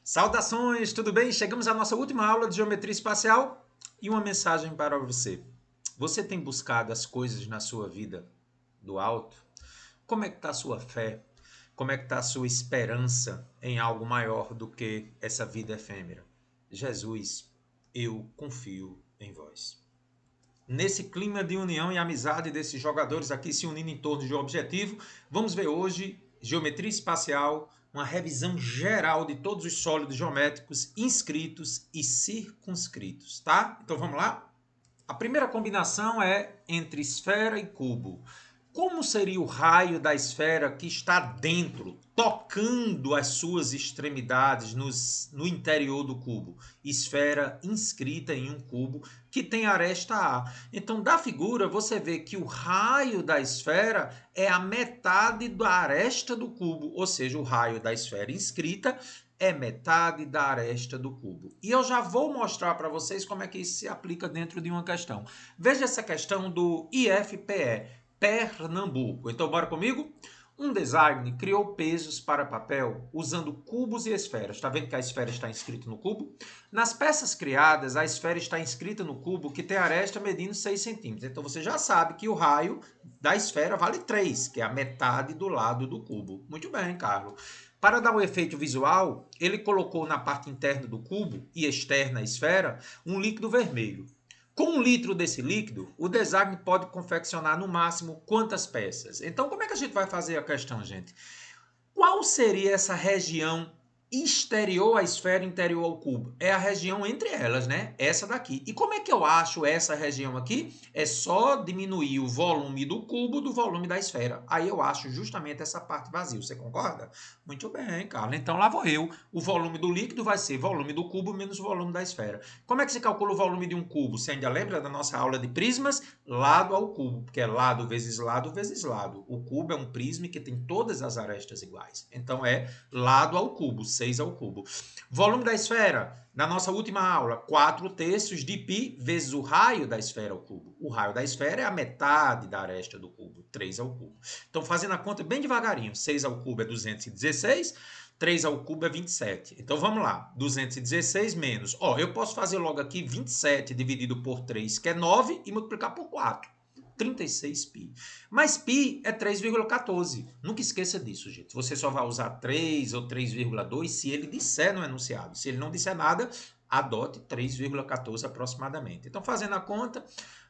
Saudações, tudo bem? Chegamos à nossa última aula de geometria espacial e uma mensagem para você. Você tem buscado as coisas na sua vida do alto? Como é que está a sua fé? Como é que está a sua esperança em algo maior do que essa vida efêmera? Jesus, eu confio em vós. Nesse clima de união e amizade desses jogadores aqui se unindo em torno de um objetivo, vamos ver hoje geometria espacial, uma revisão geral de todos os sólidos geométricos inscritos e circunscritos, tá? Então vamos lá? A primeira combinação é entre esfera e cubo. Como seria o raio da esfera que está dentro, tocando as suas extremidades no interior do cubo? Esfera inscrita em um cubo que tem aresta A. Então, da figura, você vê que o raio da esfera é a metade da aresta do cubo, ou seja, o raio da esfera inscrita é metade da aresta do cubo. E eu já vou mostrar para vocês como é que isso se aplica dentro de uma questão. Veja essa questão do IFPE, Pernambuco. Então, bora comigo? Um design criou pesos para papel usando cubos e esferas. Está vendo que a esfera está inscrita no cubo? Nas peças criadas, a esfera está inscrita no cubo que tem aresta medindo 6 centímetros. Então, você já sabe que o raio da esfera vale 3, que é a metade do lado do cubo. Muito bem, Carlos. Para dar um efeito visual, ele colocou na parte interna do cubo e externa à esfera um líquido vermelho. Com 1 litro desse líquido, o design pode confeccionar no máximo quantas peças? Então, como é que a gente vai fazer a questão, gente? Qual seria essa região exterior à esfera, interior ao cubo? É a região entre elas, né? Essa daqui. E como é que eu acho essa região aqui? É só diminuir o volume do cubo do volume da esfera. Aí eu acho justamente essa parte vazia. Você concorda? Muito bem, Carlos. Então lá vou eu. O volume do líquido vai ser volume do cubo menos o volume da esfera. Como é que se calcula o volume de um cubo? Você ainda lembra da nossa aula de prismas? Lado ao cubo, porque é lado vezes lado vezes lado. O cubo é um prisma que tem todas as arestas iguais. Então é lado ao cubo, 6 ao cubo. Volume da esfera, na nossa última aula, 4/3 de π vezes o raio da esfera ao cubo. O raio da esfera é a metade da aresta do cubo, 3 ao cubo. Então, fazendo a conta bem devagarinho, 6 ao cubo é 216, 3 ao cubo é 27. Então, vamos lá. 216 menos. Eu posso fazer logo aqui 27 dividido por 3, que é 9, e multiplicar por 4. 36π. Mas π é 3,14. Nunca esqueça disso, gente. Você só vai usar 3 ou 3,2 se ele disser no enunciado. Se ele não disser nada, adote 3,14 aproximadamente. Então, fazendo a conta,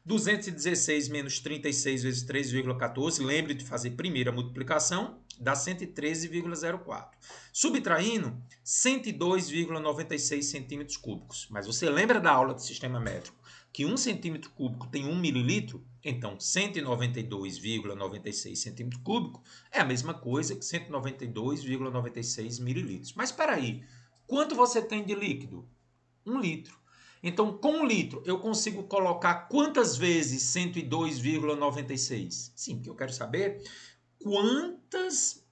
216 menos 36 vezes 3,14, lembre de fazer primeiro a multiplicação, dá 113,04. Subtraindo, 102,96 centímetros cúbicos. Mas você lembra da aula de sistema métrico que 1 centímetro cúbico tem 1 mililitro? Então, 192,96 centímetros cúbicos é a mesma coisa que 192,96 mililitros. Mas espera aí, quanto você tem de líquido? 1 litro. Então, com 1 litro, eu consigo colocar quantas vezes 102,96? Sim, porque eu quero saber quantas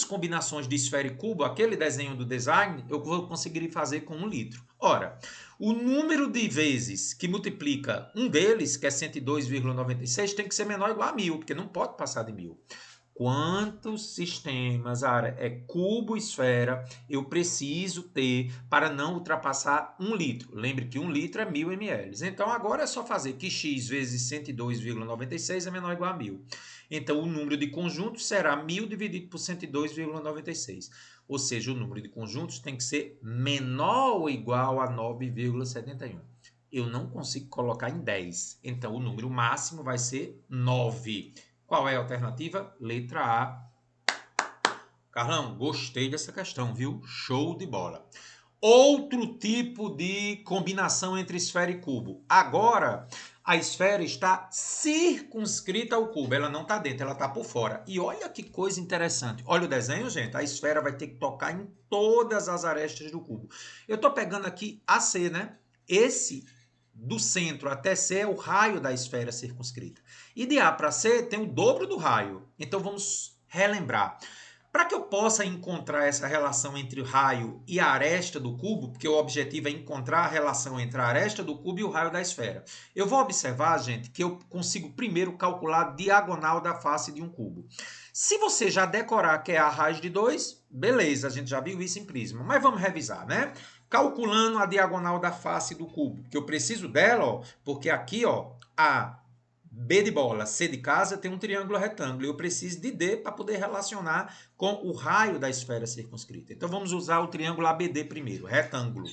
combinações de esfera e cubo, aquele desenho do design, eu vou conseguir fazer com 1 litro. Ora, o número de vezes que multiplica um deles, que é 102,96, tem que ser menor ou igual a 1000, porque não pode passar de 1000. Quantos sistemas, cubo, esfera, eu preciso ter para não ultrapassar 1 litro? Lembre que 1 litro é 1000 ml. Então, agora é só fazer que x vezes 102,96 é menor ou igual a 1000. Então, o número de conjuntos será 1000 dividido por 102,96. Ou seja, o número de conjuntos tem que ser menor ou igual a 9,71. Eu não consigo colocar em 10. Então, o número máximo vai ser 9. Qual é a alternativa? Letra A. Carlão, gostei dessa questão, viu? Show de bola. Outro tipo de combinação entre esfera e cubo. Agora, a esfera está circunscrita ao cubo. Ela não está dentro, ela está por fora. E olha que coisa interessante. Olha o desenho, gente. A esfera vai ter que tocar em todas as arestas do cubo. Eu estou pegando aqui AC, né? Esse do centro até C é o raio da esfera circunscrita. E de A para C tem o dobro do raio. Então vamos relembrar. Para que eu possa encontrar essa relação entre o raio e a aresta do cubo, porque o objetivo é encontrar a relação entre a aresta do cubo e o raio da esfera, eu vou observar, gente, que eu consigo primeiro calcular a diagonal da face de um cubo. Se você já decorar que é a raiz de 2, beleza, a gente já viu isso em prisma. Mas vamos revisar, né? Calculando a diagonal da face do cubo, que eu preciso dela, ó, porque aqui, ó, a B de bola, C de casa, tem um triângulo retângulo. E eu preciso de D para poder relacionar com o raio da esfera circunscrita. Então vamos usar o triângulo ABD primeiro, retângulo.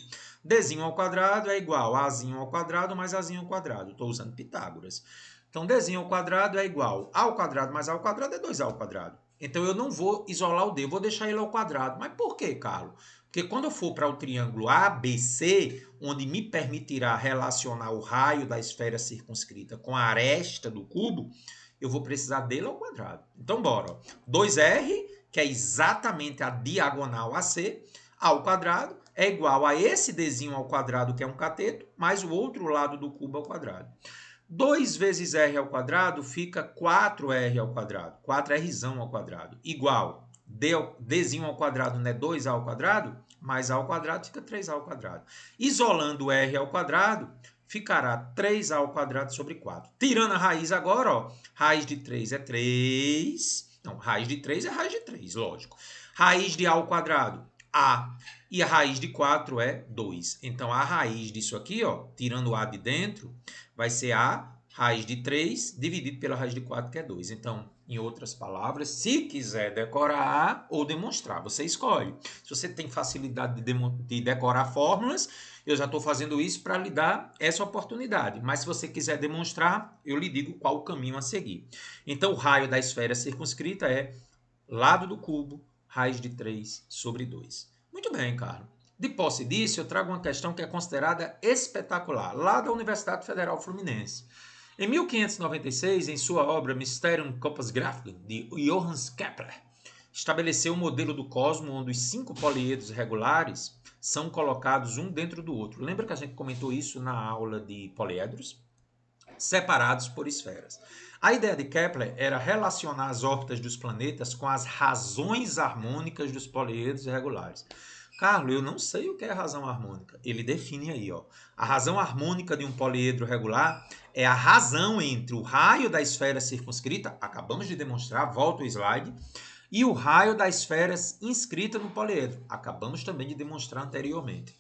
Dzinho ao quadrado é igual a Azinho ao quadrado mais Azinho ao quadrado. Estou usando Pitágoras. Então, Dzinho ao quadrado é igual a ao quadrado mais a ao quadrado é 2a ao quadrado. Então, eu não vou isolar o D, eu vou deixar ele ao quadrado. Mas por quê, Carlos? Porque quando eu for para o triângulo ABC, onde me permitirá relacionar o raio da esfera circunscrita com a aresta do cubo, eu vou precisar dele ao quadrado. Então, bora. 2R, que é exatamente a diagonal AC, ao quadrado, é igual a esse Dzinho ao quadrado, que é um cateto, mais o outro lado do cubo ao quadrado. 2 vezes r ao quadrado fica 4r ao quadrado, 4r ao quadrado, igual Dzinho ao quadrado não é 2a ao quadrado, mais a ao quadrado fica 3a ao quadrado. Isolando r ao quadrado, ficará 3a ao quadrado sobre 4. Tirando a raiz agora, ó, raiz de 3 é 3. Não, raiz de 3 é raiz de 3, lógico. Raiz de a ao quadrado, a. E a raiz de 4 é 2. Então, a raiz disso aqui, ó, tirando o a de dentro, vai ser a raiz de 3 dividido pela raiz de 4, que é 2. Então, em outras palavras, se quiser decorar ou demonstrar, você escolhe. Se você tem facilidade de decorar fórmulas, eu já estou fazendo isso para lhe dar essa oportunidade. Mas se você quiser demonstrar, eu lhe digo qual o caminho a seguir. Então, o raio da esfera circunscrita é lado do cubo, raiz de 3 sobre 2. Muito bem, Carlos. De posse disso, eu trago uma questão que é considerada espetacular, lá da Universidade Federal Fluminense. Em 1596, em sua obra Mysterium Corpus Graphicum, de Johannes Kepler, estabeleceu o modelo do cosmo onde os 5 poliedros regulares são colocados um dentro do outro. Lembra que a gente comentou isso na aula de poliedros? Separados por esferas. A ideia de Kepler era relacionar as órbitas dos planetas com as razões harmônicas dos poliedros regulares. Carlos, eu não sei o que é razão harmônica. Ele define aí, ó. A razão harmônica de um poliedro regular é a razão entre o raio da esfera circunscrita, acabamos de demonstrar, volta o slide, e o raio da esfera inscrita no poliedro, acabamos também de demonstrar anteriormente.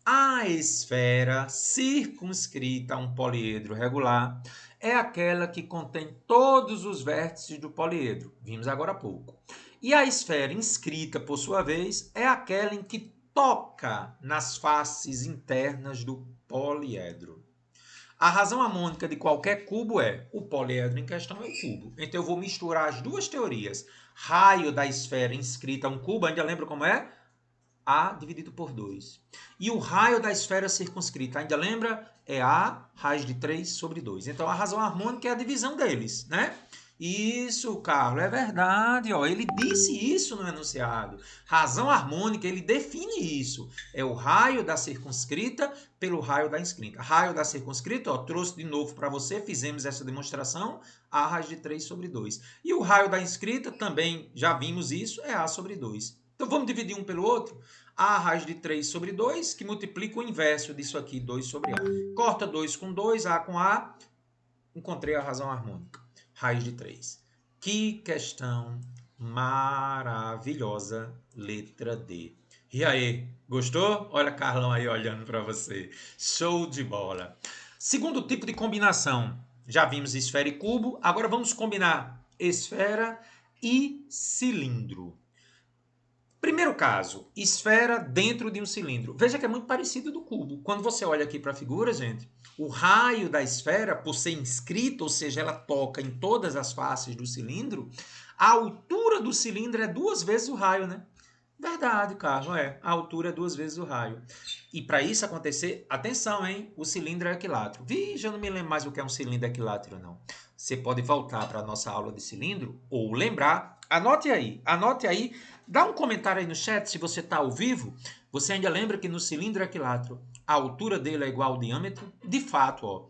A esfera circunscrita a um poliedro regular é aquela que contém todos os vértices do poliedro, vimos agora há pouco. E a esfera inscrita, por sua vez, é aquela em que toca nas faces internas do poliedro. A razão harmônica de qualquer cubo é o poliedro em questão é o cubo. Então eu vou misturar as duas teorias. Raio da esfera inscrita a um cubo, ainda lembra como é? A dividido por 2. E o raio da esfera circunscrita, ainda lembra? É A raiz de 3 sobre 2. Então, a razão harmônica é a divisão deles, né? Isso, Carlos, é verdade. Ó. Ele disse isso no enunciado. Razão harmônica, ele define isso. É o raio da circunscrita pelo raio da inscrita. Raio da circunscrita, ó, trouxe de novo para você, fizemos essa demonstração, A raiz de 3 sobre 2. E o raio da inscrita, também já vimos isso, é A sobre 2. Então, vamos dividir um pelo outro? A raiz de 3 sobre 2, que multiplica o inverso disso aqui, 2 sobre A. Corta 2 com 2, A com A. Encontrei a razão harmônica. Raiz de 3. Que questão maravilhosa, letra D. E aí, gostou? Olha Carlão aí olhando para você. Show de bola. Segundo tipo de combinação. Já vimos esfera e cubo. Agora vamos combinar esfera e cilindro. Primeiro caso, esfera dentro de um cilindro. Veja que é muito parecido do cubo. Quando você olha aqui para a figura, gente, o raio da esfera, por ser inscrita, ou seja, ela toca em todas as faces do cilindro, a altura do cilindro é 2 vezes o raio, né? Verdade, Carlos, é. A altura é 2 vezes o raio. E para isso acontecer, atenção, hein? O cilindro é equilátero. Veja, eu não me lembro mais o que é um cilindro equilátero, não. Você pode voltar para a nossa aula de cilindro ou lembrar. Anote aí. Dá um comentário aí no chat se você está ao vivo. Você ainda lembra que no cilindro equilátero a altura dele é igual ao diâmetro? De fato, ó,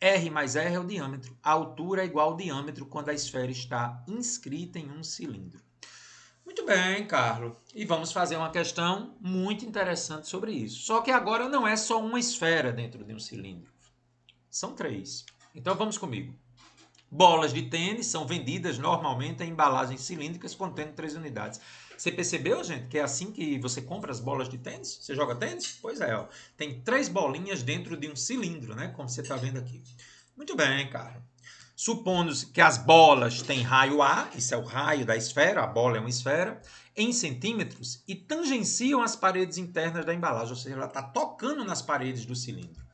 R mais R é o diâmetro. A altura é igual ao diâmetro quando a esfera está inscrita em um cilindro. Muito bem, Carlos. E vamos fazer uma questão muito interessante sobre isso. Só que agora não é só uma esfera dentro de um cilindro. São 3. Então vamos comigo. Bolas de tênis são vendidas normalmente em embalagens cilíndricas contendo 3 unidades. Você percebeu, gente, que é assim que você compra as bolas de tênis? Você joga tênis? Pois é, ó. Tem 3 bolinhas dentro de um cilindro, né? Como você está vendo aqui. Muito bem, cara. Supondo que as bolas têm raio A, isso é o raio da esfera, a bola é uma esfera, em centímetros, e tangenciam as paredes internas da embalagem, ou seja, ela está tocando nas paredes do cilindro.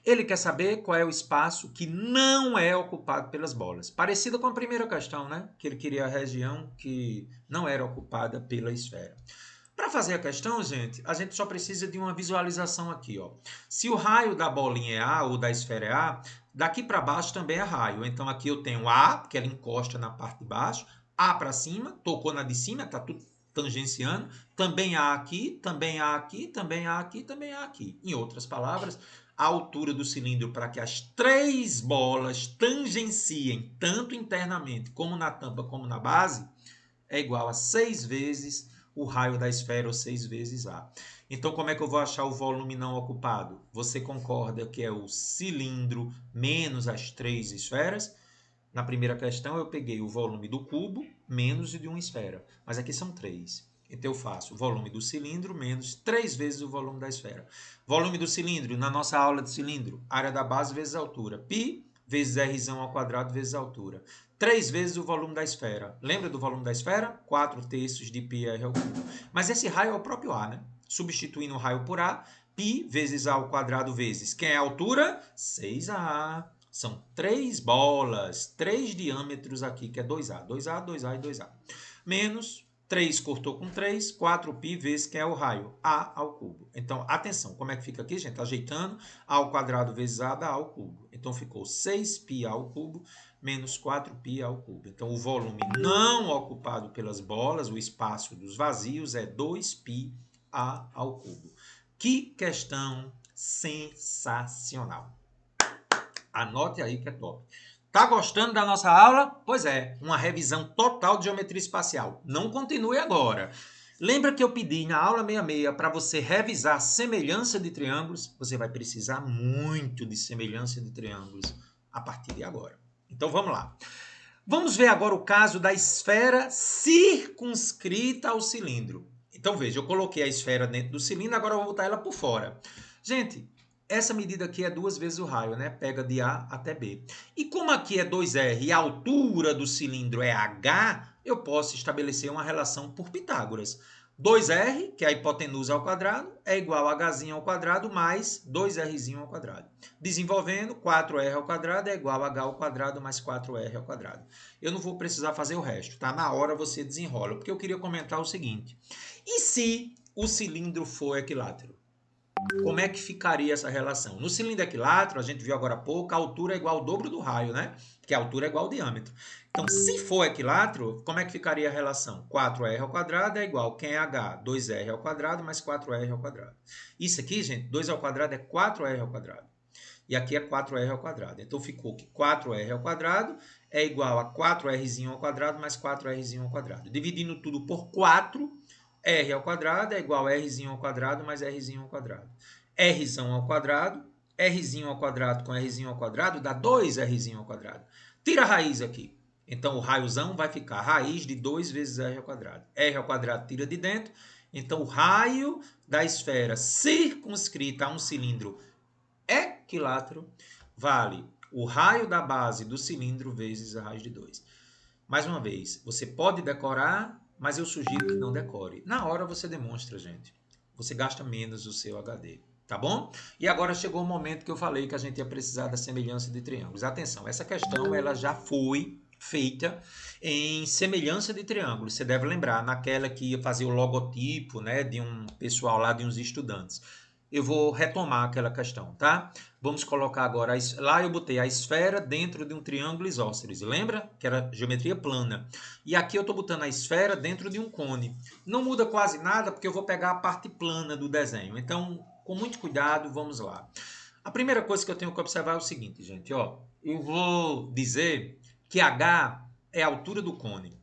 Ele quer saber qual é o espaço que não é ocupado pelas bolas. Parecido com a primeira questão, né? Que ele queria a região que não era ocupada pela esfera. Para fazer a questão, a gente só precisa de uma visualização aqui, ó. Se o raio da bolinha é A ou da esfera é A, daqui para baixo também é raio. Então aqui eu tenho A, porque ela encosta na parte de baixo, A para cima, tocou na de cima, tá tudo tangenciando, também há aqui, também há aqui, também há aqui, também há aqui. Em outras palavras, a altura do cilindro para que as 3 bolas tangenciem tanto internamente como na tampa como na base é igual a 6 vezes o raio da esfera, ou 6 vezes A. Então, como é que eu vou achar o volume não ocupado? Você concorda que é o cilindro menos as 3 esferas? Na primeira questão, eu peguei o volume do cubo menos o de uma esfera. Mas aqui são 3. Então, eu faço o volume do cilindro menos 3 vezes o volume da esfera. Volume do cilindro, na nossa aula de cilindro, área da base vezes a altura. Π vezes R ao quadrado vezes a altura. 3 vezes o volume da esfera. Lembra do volume da esfera? 4/3 de πr ao cubo. Mas esse raio é o próprio A, né? Substituindo o raio por A, π vezes A ao quadrado vezes. Quem é a altura? 6A. São 3 bolas, 3 diâmetros aqui, que é 2A. 2A, 2A e 2A. Menos 3 cortou com 3, 4π vezes que é o raio, A ao cubo. Então, atenção, como é que fica aqui, gente? Ajeitando, A ao quadrado vezes A dá A ao cubo. Então, ficou 6π ao cubo menos 4π ao cubo. Então, o volume não ocupado pelas bolas, o espaço dos vazios, é 2π A ao cubo. Que questão sensacional! Anote aí que é top. Tá gostando da nossa aula? Pois é, uma revisão total de geometria espacial. Não continue agora. Lembra que eu pedi na aula 66 para você revisar semelhança de triângulos? Você vai precisar muito de semelhança de triângulos a partir de agora. Então vamos lá. Vamos ver agora o caso da esfera circunscrita ao cilindro. Então veja, eu coloquei a esfera dentro do cilindro, agora eu vou botar ela por fora. Gente, essa medida aqui é 2 vezes o raio, né? Pega de A até B. E como aqui é 2R e a altura do cilindro é H, eu posso estabelecer uma relação por Pitágoras. 2R, que é a hipotenusa ao quadrado, é igual a H ao quadrado mais 2R ao quadrado. Desenvolvendo, 4R ao quadrado é igual a H ao quadrado mais 4R ao quadrado. Eu não vou precisar fazer o resto, tá? Na hora você desenrola, porque eu queria comentar o seguinte. E se o cilindro for equilátero? Como é que ficaria essa relação? No cilindro equilátero, a gente viu agora há pouco, a altura é igual ao dobro do raio, né? Que a altura é igual ao diâmetro. Então, se for equilátero, como é que ficaria a relação? 4R ao quadrado é igual, quem é H? 2R ao quadrado mais 4R ao quadrado. Isso aqui, gente, 2 ao quadrado é 4R ao quadrado. E aqui é 4R ao quadrado. Então, ficou que 4R ao quadrado é igual a 4R ao quadrado mais 4R ao quadrado. Dividindo tudo por 4, R ao quadrado é igual a R ao quadrado mais R ao quadrado. R ao quadrado, R ao quadrado com R ao quadrado dá 2R ao quadrado. Tira a raiz aqui. Então, o raiozão vai ficar raiz de 2 vezes R ao quadrado. R ao quadrado tira de dentro. Então, o raio da esfera circunscrita a um cilindro equilátero vale o raio da base do cilindro vezes a raiz de 2. Mais uma vez, você pode decorar, mas eu sugiro que não decore. Na hora você demonstra, gente. Você gasta menos o seu HD, tá bom? E agora chegou o momento que eu falei que a gente ia precisar da semelhança de triângulos. Atenção, essa questão ela já foi feita em semelhança de triângulos. Você deve lembrar, naquela que ia fazer o logotipo, né, de um pessoal lá, de uns estudantes. Eu vou retomar aquela questão, tá? Vamos colocar agora, lá eu botei a esfera dentro de um triângulo isósceles, lembra? Que era geometria plana. E aqui eu estou botando a esfera dentro de um cone. Não muda quase nada, porque eu vou pegar a parte plana do desenho. Então, com muito cuidado, vamos lá. A primeira coisa que eu tenho que observar é o seguinte, gente, ó. Eu vou dizer que H é a altura do cone.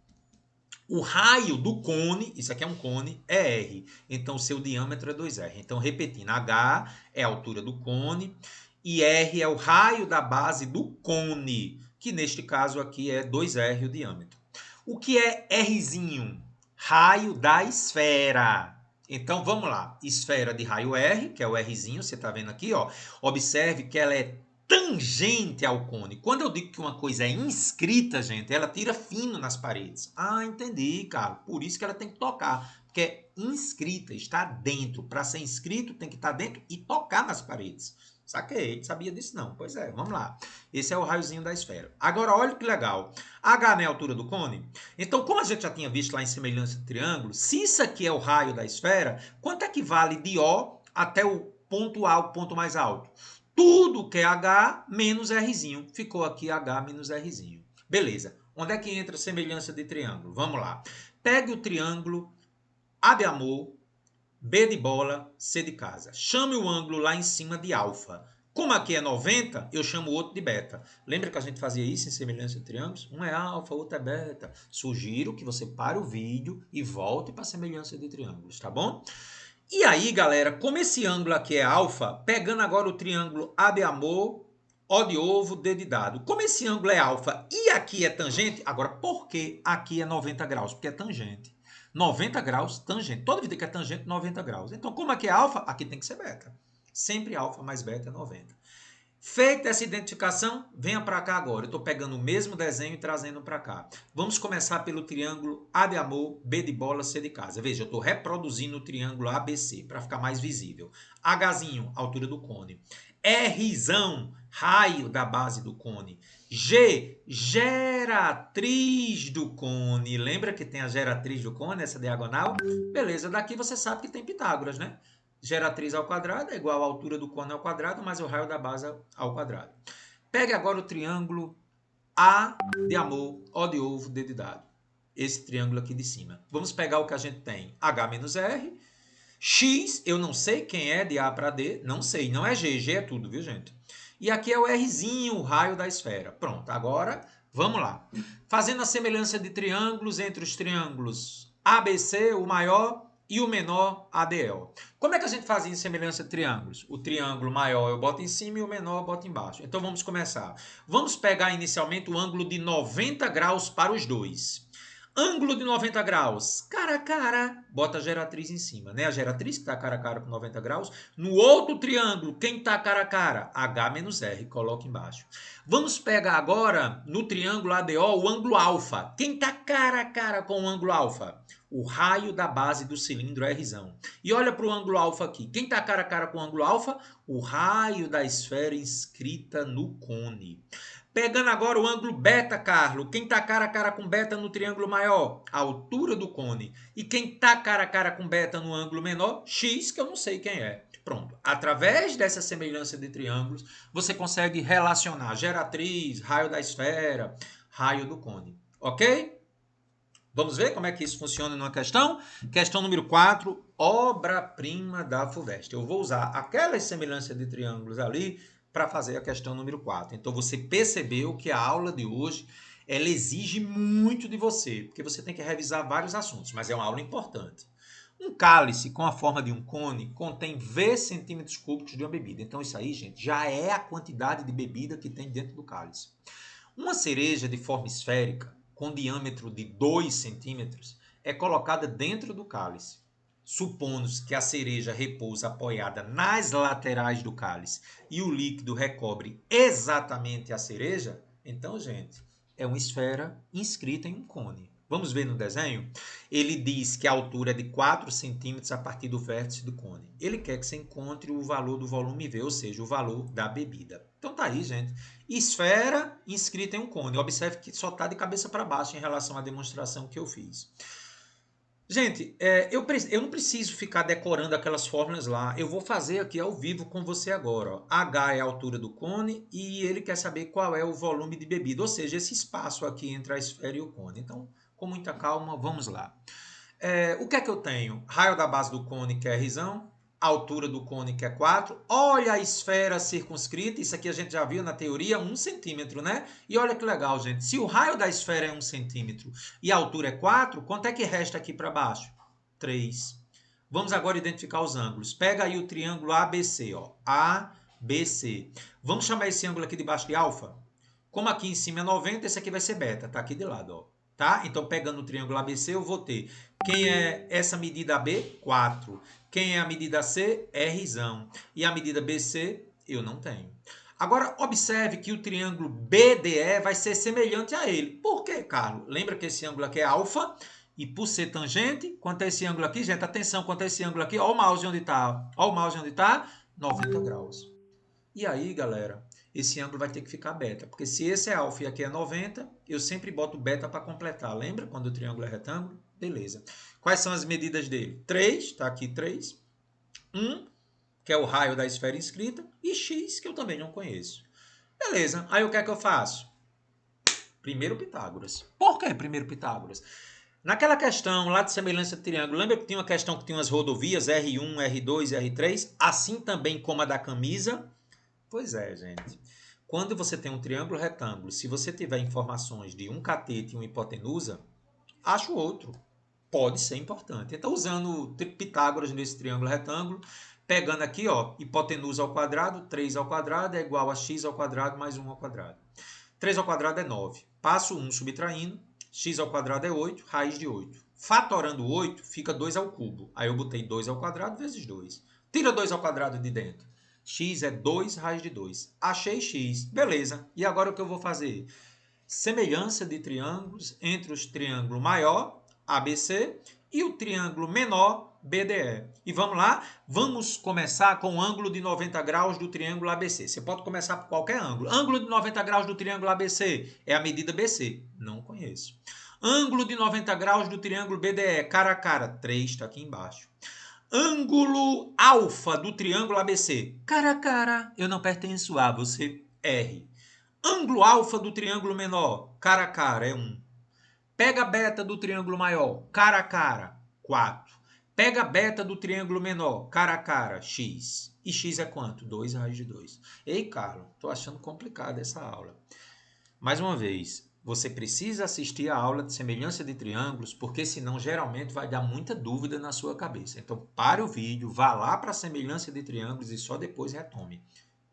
O raio do cone, isso aqui é um cone, é R. Então, o seu diâmetro é 2R. Então, repetindo, H é a altura do cone e R é o raio da base do cone. que neste caso aqui é 2R o diâmetro. O que é Rzinho? Raio da esfera. Então, vamos lá. Esfera de raio R, que é o Rzinho, você está vendo aqui, ó. Observe que ela é tangente ao cone. Quando eu digo que uma coisa é inscrita, gente, ela tira fino nas paredes. Ah, entendi, cara. Por isso que ela tem que tocar. Porque é inscrita, está dentro. Para ser inscrito, tem que estar dentro e tocar nas paredes. Saquei, sabia disso não. Pois é, vamos lá. Esse é o raiozinho da esfera. Agora, olha que legal. H, né, a altura do cone. Então, como a gente já tinha visto lá em semelhança de triângulo, se isso aqui é o raio da esfera, quanto é que vale de O até o ponto A, o ponto mais alto? Tudo que é H menos Rzinho. Ficou aqui H menos Rzinho. Beleza. Onde é que entra a semelhança de triângulo? Vamos lá. Pegue o triângulo A de amor, B de bola, C de casa. Chame o ângulo lá em cima de alfa. Como aqui é 90, eu chamo o outro de beta. Lembra que a gente fazia isso em semelhança de triângulos? Um é alfa, o outro é beta. Sugiro que você pare o vídeo e volte para a semelhança de triângulos, tá bom? E aí, galera, como esse ângulo aqui é alfa, pegando agora o triângulo A de amor, O de ovo, D de dado. Como esse ângulo é alfa e aqui é tangente, agora por que aqui é 90 graus? Porque é tangente. 90 graus, tangente. Toda vida que é tangente, 90 graus. Então, como aqui é alfa, aqui tem que ser beta. Sempre alfa mais beta é 90. Feita essa identificação, venha para cá agora. Eu estou pegando o mesmo desenho e trazendo para cá. Vamos começar pelo triângulo A de amor, B de bola, C de casa. Veja, eu estou reproduzindo o triângulo ABC para ficar mais visível. Hzinho, altura do cone. Rzão, raio da base do cone. G, geratriz do cone. Lembra que tem a geratriz do cone, essa diagonal? Beleza, daqui você sabe que tem Pitágoras, né? Geratriz ao quadrado é igual à altura do cone ao quadrado, mais o raio da base ao quadrado. Pegue agora o triângulo A de amor, O de ovo, D de dado. Esse triângulo aqui de cima. Vamos pegar o que a gente tem. H menos R. X, eu não sei quem é de A para D. Não sei, não é G. G é tudo, viu, gente? E aqui é o Rzinho, o raio da esfera. Pronto, agora vamos lá. Fazendo a semelhança de triângulos entre os triângulos ABC, o maior, e o menor, ADL. Como é que a gente faz em semelhança de triângulos? O triângulo maior eu boto em cima e o menor eu boto embaixo. Então vamos começar. Vamos pegar inicialmente o ângulo de 90 graus para os dois. Ângulo de 90 graus, cara a cara, bota a geratriz em cima, né? A geratriz que está cara a cara com 90 graus. No outro triângulo, quem está cara a cara? H menos R, coloca embaixo. Vamos pegar agora, no triângulo ADO, o ângulo alfa. Quem está cara a cara com o ângulo alfa? O raio da base do cilindro Rzão. E olha para o ângulo alfa aqui. Quem está cara a cara com o ângulo alfa? O raio da esfera inscrita no cone. Pegando agora o ângulo beta, Carlos. Quem está cara a cara com beta no triângulo maior? A altura do cone. E quem está cara a cara com beta no ângulo menor? X, que eu não sei quem é. Pronto. Através dessa semelhança de triângulos, você consegue relacionar geratriz, raio da esfera, raio do cone. Ok? Vamos ver como é que isso funciona numa questão? Questão número 4, obra-prima da FUVEST. Eu vou usar aquelas semelhanças de triângulos ali para fazer a questão número 4. Então, você percebeu que a aula de hoje ela exige muito de você, porque você tem que revisar vários assuntos, mas é uma aula importante. Um cálice com a forma de um cone contém V centímetros cúbicos de uma bebida. Então, isso aí, gente, já é a quantidade de bebida que tem dentro do cálice. Uma cereja de forma esférica, com diâmetro de 2 centímetros, é colocada dentro do cálice. Supondo-se que a cereja repousa apoiada nas laterais do cálice e o líquido recobre exatamente a cereja, então, gente, é uma esfera inscrita em um cone. Vamos ver no desenho? Ele diz que a altura é de 4 centímetros a partir do vértice do cone. Ele quer que você encontre o valor do volume V, ou seja, o valor da bebida. Então tá aí, gente. Esfera inscrita em um cone. Observe que só está de cabeça para baixo em relação à demonstração que eu fiz. Gente, eu não preciso ficar decorando aquelas fórmulas lá. Eu vou fazer aqui ao vivo com você agora. Ó. H é a altura do cone e ele quer saber qual é o volume de bebida, ou seja, esse espaço aqui entre a esfera e o cone. Então, com muita calma, vamos lá. O que é que eu tenho? Raio da base do cone, que é Rzão. Altura do cone, que é 4. Olha a esfera circunscrita. Isso aqui a gente já viu na teoria, 1 centímetro, né? E olha que legal, gente. Se o raio da esfera é 1 centímetro e a altura é 4, quanto é que resta aqui para baixo? 3. Vamos agora identificar os ângulos. Pega aí o triângulo ABC, ó. ABC. Vamos chamar esse ângulo aqui de baixo de alfa? Como aqui em cima é 90, esse aqui vai ser beta, tá aqui de lado, ó. Tá? Então, pegando o triângulo ABC, eu vou ter quem é essa medida AB? 4. Quem é a medida C? Rzão. E a medida BC? Eu não tenho. Agora, observe que o triângulo BDE vai ser semelhante a ele. Por quê, Carlos? Lembra que esse ângulo aqui é alfa? E por ser tangente, quanto é esse ângulo aqui, gente? Atenção, quanto é esse ângulo aqui? Olha o mouse onde está. Olha o mouse onde está. 90 graus. E aí, galera, esse ângulo vai ter que ficar beta. Porque se esse é alfa e aqui é 90, eu sempre boto beta para completar. Lembra quando o triângulo é retângulo? Beleza. Quais são as medidas dele? 3, está aqui 3. 1, que é o raio da esfera inscrita. E x, que eu também não conheço. Beleza. Aí o que é que eu faço? Primeiro Pitágoras. Por que primeiro Pitágoras? Naquela questão lá de semelhança de triângulo, lembra que tinha uma questão que tinha umas rodovias, R1, R2, R3, assim também como a da camisa? Pois é, gente. Quando você tem um triângulo retângulo, se você tiver informações de um catete e uma hipotenusa, acha o outro. Pode ser importante. Então, usando Pitágoras nesse triângulo retângulo, pegando aqui, ó, hipotenusa ao quadrado, 3 ao quadrado é igual a x ao quadrado mais 1 ao quadrado. 3 ao quadrado é 9. Passo 1 subtraindo, x ao quadrado é 8, raiz de 8. Fatorando 8, fica 2 ao cubo. Aí eu botei 2 ao quadrado vezes 2. Tira 2 ao quadrado de dentro. X é 2 raiz de 2. Achei x. Beleza. E agora o que eu vou fazer? Semelhança de triângulos entre os triângulo maior, ABC, e o triângulo menor, BDE. E vamos lá, vamos começar com o ângulo de 90 graus do triângulo ABC. Você pode começar por qualquer ângulo. Ângulo de 90 graus do triângulo ABC é a medida BC. Não conheço. Ângulo de 90 graus do triângulo BDE, cara a cara, 3 está aqui embaixo. Ângulo alfa do triângulo ABC, cara a cara, eu não pertenço a, você R. Ângulo alfa do triângulo menor, cara a cara, é 1. Pega beta do triângulo maior, cara a cara, 4. Pega beta do triângulo menor, cara a cara, x. E x é quanto? 2 raiz de 2. Ei, Carlos, tô achando complicada essa aula. Mais uma vez, você precisa assistir a aula de semelhança de triângulos, porque senão geralmente vai dar muita dúvida na sua cabeça. Então, pare o vídeo, vá lá para a semelhança de triângulos e só depois retome.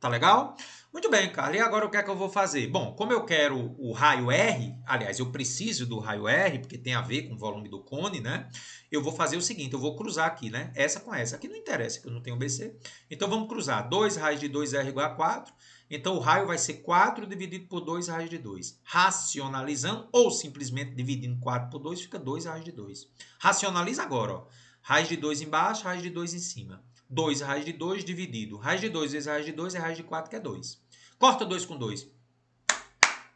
Tá legal? Muito bem, Carlos. E agora o que é que eu vou fazer? Bom, como eu quero o raio R, aliás, eu preciso do raio R, porque tem a ver com o volume do cone, né? Eu vou fazer o seguinte, eu vou cruzar aqui, né? Essa com essa. Aqui não interessa, que eu não tenho BC. Então, vamos cruzar. 2 raiz de 2R igual a 4. Então, o raio vai ser 4 dividido por 2 raiz de 2. Racionalizando, ou simplesmente dividindo 4 por 2, fica 2 raiz de 2. Racionaliza agora, ó. Raiz de 2 embaixo, raiz de 2 em cima. 2 raiz de 2 dividido. Raiz de 2 vezes raiz de 2 é raiz de 4, que é 2. Corta 2 com 2.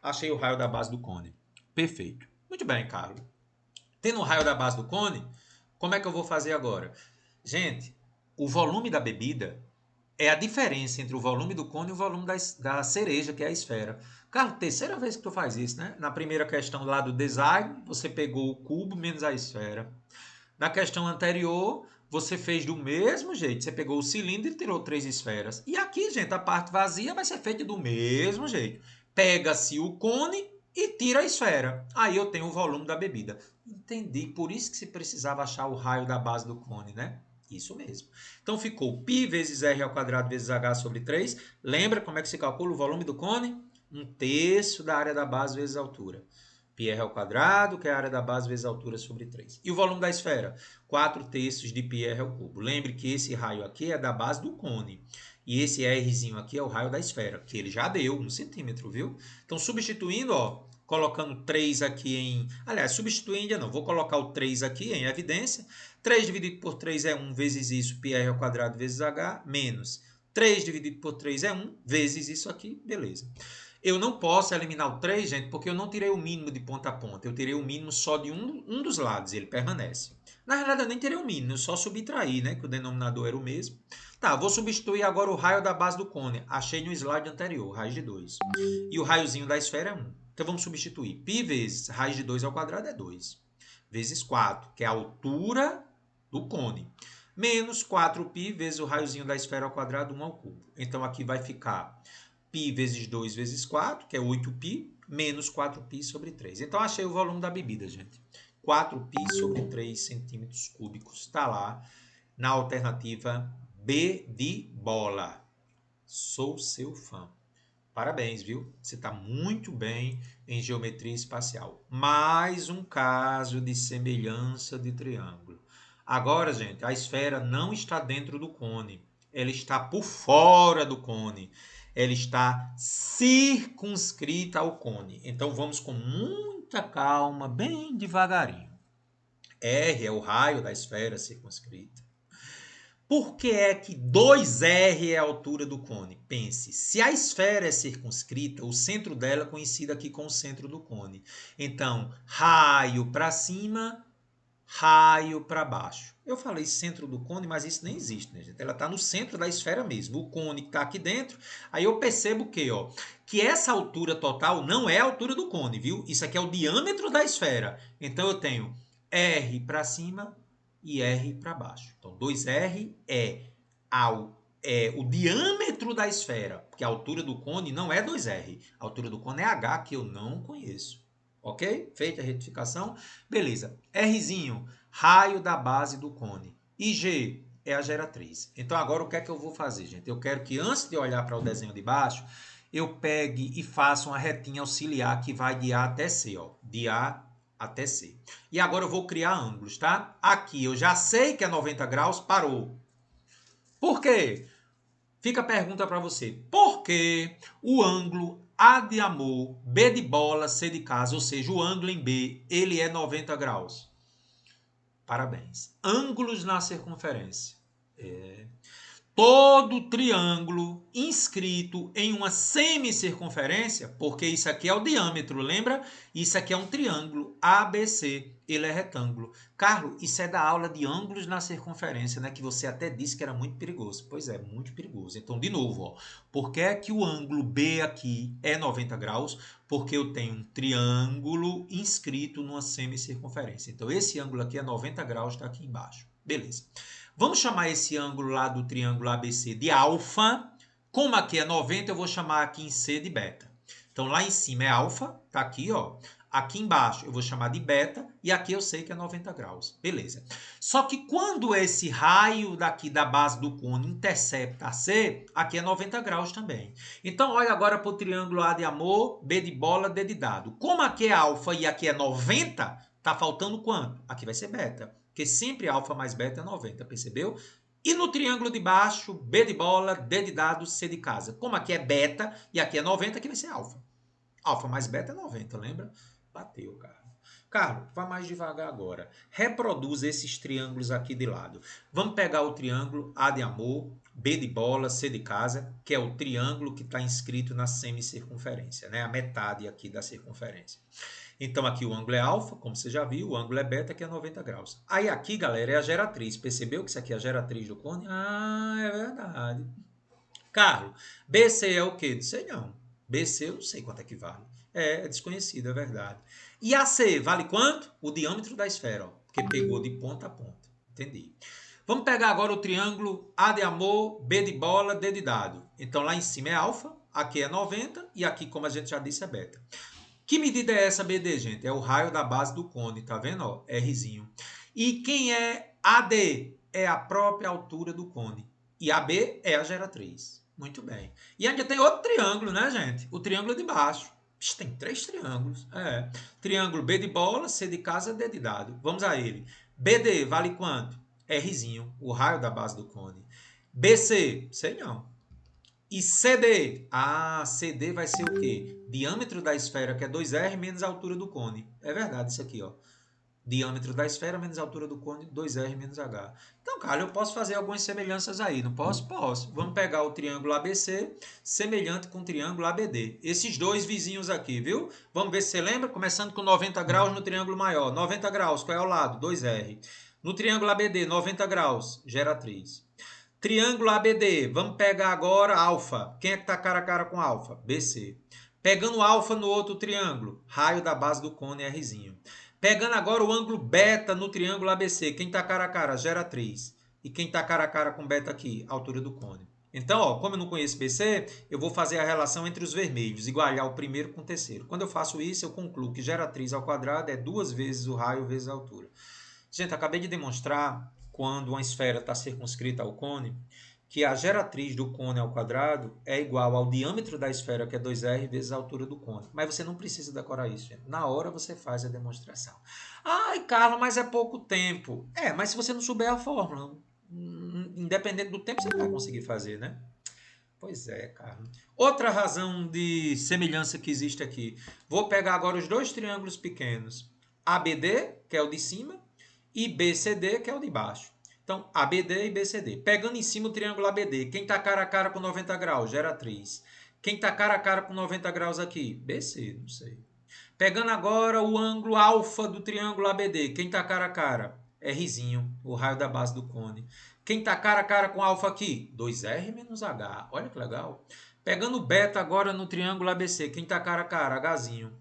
Achei o raio da base do cone. Perfeito. Muito bem, Carlos. Tendo o raio da base do cone, como é que eu vou fazer agora? Gente, o volume da bebida é a diferença entre o volume do cone e o volume da cereja, que é a esfera. Carlos, terceira vez que tu faz isso, né? Na primeira questão lá do design, você pegou o cubo menos a esfera. Na questão anterior, você fez do mesmo jeito. Você pegou o cilindro e tirou 3 esferas. E aqui, gente, a parte vazia vai ser feita do mesmo jeito. Pega-se o cone e tira a esfera. Aí eu tenho o volume da bebida. Entendi. Por isso que se precisava achar o raio da base do cone, né? Isso mesmo. Então ficou π vezes r ao quadrado vezes h sobre 3. Lembra como é que se calcula o volume do cone? 1/3 da área da base vezes a altura. πr ao quadrado, que é a área da base vezes a altura sobre 3. E o volume da esfera? 4/3 de πr ao cubo. Lembre que esse raio aqui é da base do cone. E esse Rzinho aqui é o raio da esfera, que ele já deu 1 centímetro, viu? Então, substituindo, ó, colocando 3 aqui em... Aliás, substituir ainda não. Vou colocar o 3 aqui em evidência. 3 dividido por 3 é 1 vezes isso, πr ao quadrado vezes h, menos 3 dividido por 3 é 1 vezes isso aqui, beleza. Eu não posso eliminar o 3, gente, porque eu não tirei o mínimo de ponta a ponta. Eu tirei o mínimo só de um dos lados, ele permanece. Na realidade, eu nem tirei o mínimo, eu só subtraí, né? Que o denominador era o mesmo. Tá, vou substituir agora o raio da base do cone. Achei no slide anterior, raiz de 2. E o raiozinho da esfera é 1. Então, vamos substituir. Π vezes raiz de 2 ao quadrado é 2. Vezes 4, que é a altura do cone. Menos 4π vezes o raiozinho da esfera ao quadrado, 1 ao cubo. Então, aqui vai ficar π vezes 2 vezes 4, que é 8π, menos 4π sobre 3. Então, achei o volume da bebida, gente. 4π sobre 3 centímetros cúbicos. Está lá na alternativa B de bola. Sou seu fã. Parabéns, viu? Você está muito bem em geometria espacial. Mais um caso de semelhança de triângulo. Agora, gente, a esfera não está dentro do cone. Ela está por fora do cone. Ela está circunscrita ao cone. Então vamos com muita calma, bem devagarinho. R é o raio da esfera circunscrita. Por que é que 2R é a altura do cone? Pense, se a esfera é circunscrita, o centro dela coincide aqui com o centro do cone. Então, raio para cima, raio para baixo. Eu falei centro do cone, mas isso nem existe, né, gente? Ela está no centro da esfera mesmo. O cone que está aqui dentro. Aí eu percebo que essa altura total não é a altura do cone, viu? Isso aqui é o diâmetro da esfera. Então eu tenho R para cima e R para baixo. Então 2R é o diâmetro da esfera, porque a altura do cone não é 2R. A altura do cone é H, que eu não conheço. Ok? Feita a retificação. Beleza. Rzinho, raio da base do cone. E G é a geratriz. Então agora o que é que eu vou fazer, gente? Eu quero que antes de olhar para o desenho de baixo, eu pegue e faça uma retinha auxiliar que vai de A até C, ó. De A até C. E agora eu vou criar ângulos, tá? Aqui eu já sei que é 90 graus, parou. Por quê? Fica a pergunta para você. Por que o ângulo A de amor, B de bola, C de casa, ou seja, o ângulo em B, ele é 90 graus? Parabéns. Ângulos na circunferência. Todo triângulo inscrito em uma semicircunferência, porque isso aqui é o diâmetro, lembra? Isso aqui é um triângulo ABC, ele é retângulo. Carlos, isso é da aula de ângulos na circunferência, né? Que você até disse que era muito perigoso. Pois é, muito perigoso. Então, de novo, ó, por que é que o ângulo B aqui é 90 graus? Porque eu tenho um triângulo inscrito numa semicircunferência. Então, esse ângulo aqui é 90 graus, está aqui embaixo. Beleza. Vamos chamar esse ângulo lá do triângulo ABC de alfa. Como aqui é 90, eu vou chamar aqui em C de beta. Então, lá em cima é alfa, tá aqui, ó. Aqui embaixo eu vou chamar de beta e aqui eu sei que é 90 graus. Beleza. Só que quando esse raio daqui da base do cone intercepta a C, aqui é 90 graus também. Então, olha agora para o triângulo A de amor, B de bola, D de dado. Como aqui é alfa e aqui é 90, tá faltando quanto? Aqui vai ser beta. Porque sempre alfa mais beta é 90, percebeu? E no triângulo de baixo, B de bola, D de dado, C de casa. Como aqui é beta e aqui é 90, aqui vai ser alfa. Alfa mais beta é 90, lembra? Bateu, cara. Carlos, vá mais devagar agora. Reproduz esses triângulos aqui de lado. Vamos pegar o triângulo A de amor, B de bola, C de casa, que é o triângulo que está inscrito na semicircunferência, né? A metade aqui da circunferência. Então aqui o ângulo é alfa, como você já viu, o ângulo é beta, que é 90 graus. Aí aqui, galera, é a geratriz. Percebeu que isso aqui é a geratriz do cone? Ah, é verdade. Carlos, BC é o quê? Não sei não. BC eu não sei quanto é que vale. É desconhecido, é verdade. E AC vale quanto? O diâmetro da esfera, ó, porque pegou de ponta a ponta. Entendi. Vamos pegar agora o triângulo A de amor, B de bola, D de dado. Então lá em cima é alfa, aqui é 90 e aqui, como a gente já disse, é beta. Que medida é essa BD, gente? É o raio da base do cone, tá vendo? Ó, Rzinho. E quem é AD? É a própria altura do cone. E AB é a geratriz. Muito bem. E ainda tem outro triângulo, né, gente? O triângulo de baixo. Tem 3 triângulos. Triângulo B de bola, C de casa, D de dado. Vamos a ele. BD vale quanto? Rzinho, o raio da base do cone. BC, sei não. E CD? Ah, CD vai ser o quê? Diâmetro da esfera, que é 2R menos a altura do cone. É verdade isso aqui, ó. Diâmetro da esfera menos a altura do cone, 2R menos H. Então, cara, eu posso fazer algumas semelhanças aí, não posso? Posso. Vamos pegar o triângulo ABC, semelhante com o triângulo ABD. Esses dois vizinhos aqui, viu? Vamos ver se você lembra? Começando com 90 graus no triângulo maior. 90 graus, qual é o lado? 2R. No triângulo ABD, 90 graus, geratriz. Triângulo ABD, vamos pegar agora alfa. Quem é que está cara a cara com alfa? BC. Pegando alfa no outro triângulo, raio da base do cone Rzinho. Pegando agora o ângulo beta no triângulo ABC, quem está cara a cara? Geratriz. E quem está cara a cara com beta aqui? Altura do cone. Então, ó, como eu não conheço BC, eu vou fazer a relação entre os vermelhos, igualar o primeiro com o terceiro. Quando eu faço isso, eu concluo que geratriz ao quadrado é 2 vezes o raio vezes a altura. Gente, acabei de demonstrar quando uma esfera está circunscrita ao cone, que a geratriz do cone ao quadrado é igual ao diâmetro da esfera, que é 2r, vezes a altura do cone. Mas você não precisa decorar isso, gente. Na hora você faz a demonstração. Ai, Carlos, mas é pouco tempo. É, mas se você não souber a fórmula, independente do tempo, você não vai conseguir fazer, né? Pois é, Carlos. Outra razão de semelhança que existe aqui. Vou pegar agora os dois triângulos pequenos. ABD, que é o de cima, e BCD, que é o de baixo. Então, ABD e BCD. Pegando em cima o triângulo ABD, quem está cara a cara com 90 graus? Geratriz. Quem está cara a cara com 90 graus aqui? BC, não sei. Pegando agora o ângulo alfa do triângulo ABD, quem está cara a cara? Rzinho, o raio da base do cone. Quem está cara a cara com alfa aqui? 2R menos H. Olha que legal. Pegando o beta agora no triângulo ABC, quem está cara a cara? Hzinho.